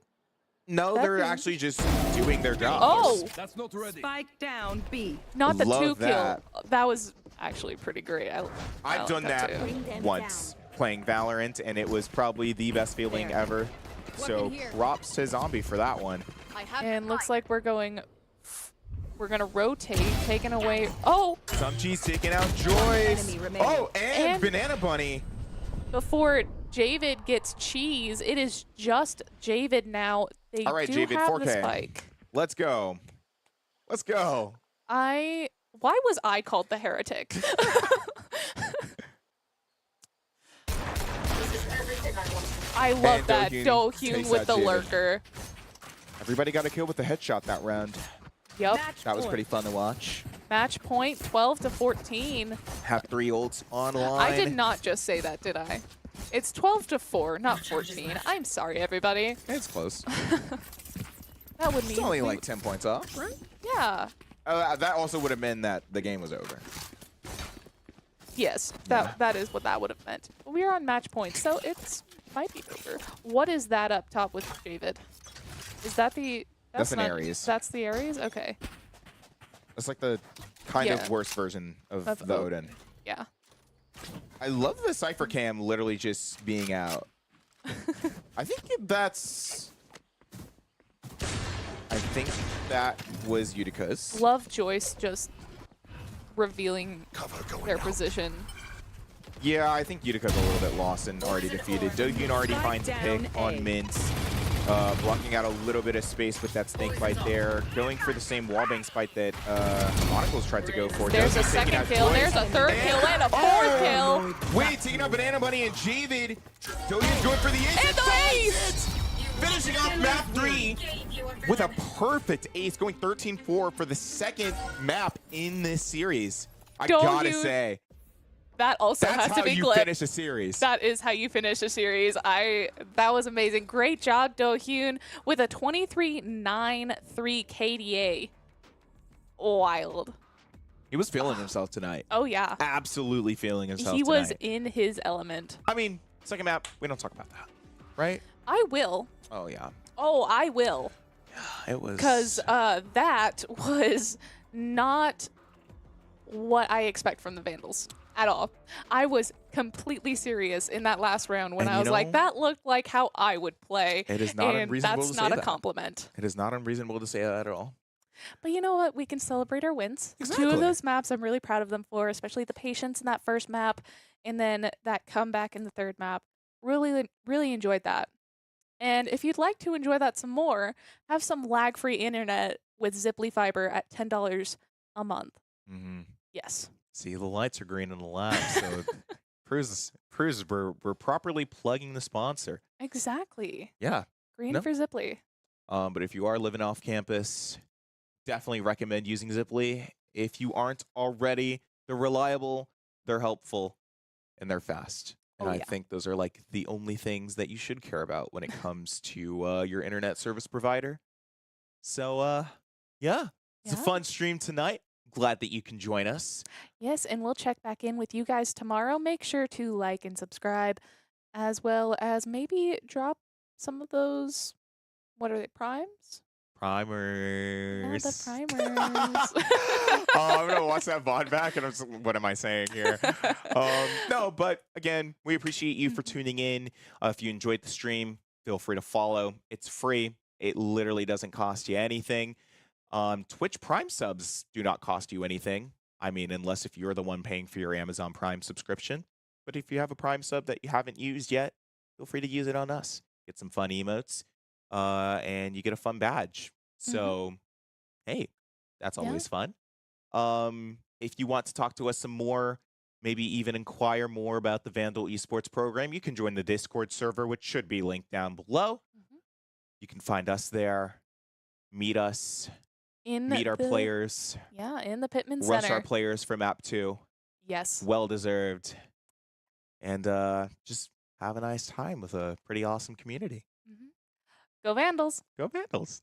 No, That'd they're be- actually just doing their job. Oh, That's not ready. Spike down B. not the Love 2 that. kill. That was actually pretty great. I I've like done that too. once playing Valorant, and it was probably the best feeling There. ever. So here. props to Zombie for that one. And looks like we're gonna rotate, taking away. Oh, Some cheese taking out Joyce. Enemy remaining. Oh, and And- Banana Bunny. before Javid gets cheese, it is just Javid now. They All right, do Javid, have 4K. the spike. Let's go. Let's go. Why was I called the heretic? I love And that Dohyun Dohyun takes with out the Javid. lurker. Everybody got a kill with the headshot that round. Yep. Match That was point. pretty fun to watch. Match point 12 to 14. Have 3 ults online. I did not just say that, did I? It's 12 to 4, not 14. I'm sorry, everybody. It's close. That would mean It's only we- like 10 points off, right? yeah. That also would have meant that the game was over. Yes, Yeah. that is what that would have meant. But we are on match point, so it's might be over. What is that up top with David? Is that the? That's an not- Ares. That's the Ares. Okay. It's like the kind Yeah. of worst version of Of the O- Odin. Yeah. I love the Cypher Cam literally just being out. I think that was Utica's. Love Joyce just revealing their position. Yeah, I think Utica's a little bit lost and already defeated. Dohyun already Spike finds a pick down A. on Mint. Blocking out a little bit of space with that snake bite there. Going for the same wallbang spite that Monocle's tried to go for. There's a Dozy's taking second out kill. Joyce. There's a third kill and a fourth kill. Wait, taking out Banana Bunny and Javid. Dozy's going for the ace. And the ace! Finishing off map 3 with a perfect ace, going 13-4 for the second map in this series. I gotta say, that also that's has to how be you clipped. finish a series. That is how you finish a series. That was amazing. Great job, Do-hyun, with a 23-9-3 KDA. Wild. He was feeling himself tonight. Oh yeah. Absolutely feeling himself He was tonight. in his element. I mean, second map, we don't talk about that, right? I will. Oh, yeah. Oh, I will. It was... Because that was not what I expect from the Vandals at all. I was completely serious in that last round when And I was like, that looked like how I would play. It is not and unreasonable that's to say not a that. compliment. It is not unreasonable to say that at all. But you know what? We can celebrate our wins. Exactly. 2 of those maps I'm really proud of them for, especially the patience in that first map and then that comeback in the third map. Really, really enjoyed that. And if you'd like to enjoy that some more, have some lag-free internet with Ziply Fiber at $10 a month. Mm-hmm. Yes. See, the lights are green in the lab, so Cruz, we're properly plugging the sponsor. Exactly. Yeah. Green for Ziply. But if you are living off campus, definitely recommend using Ziply. If you aren't already, they're reliable, they're helpful, and they're fast. And I think those are like the only things that you should care about when it comes to your internet service provider. So, yeah, it's a fun stream tonight. Glad that you can join us. Yes, and we'll check back in with you guys tomorrow. Make sure to like and subscribe, as well as maybe drop some of those, what are they, primes? Primers. Yeah, the primers. I'm going to watch that VOD back, and I'm just, what am I saying here? No, but again, we appreciate you for tuning in. If you enjoyed the stream, feel free to follow. It's free. It literally doesn't cost you anything. Twitch Prime subs do not cost you anything. I mean, unless if you're the one paying for your Amazon Prime subscription. But if you have a Prime sub that you haven't used yet, feel free to use it on us. Get some fun emotes, and you get a fun badge. So, hey, that's always fun. If you want to talk to us some more, maybe even inquire more about the Vandal Esports program, you can join the Discord server, which should be linked down below. You can find us there, meet us, meet our players. Yeah, in the Pittman Rush Center. our players for map 2. Yes. Well deserved. And just have a nice time with a pretty awesome community. Go Vandals. Go Vandals.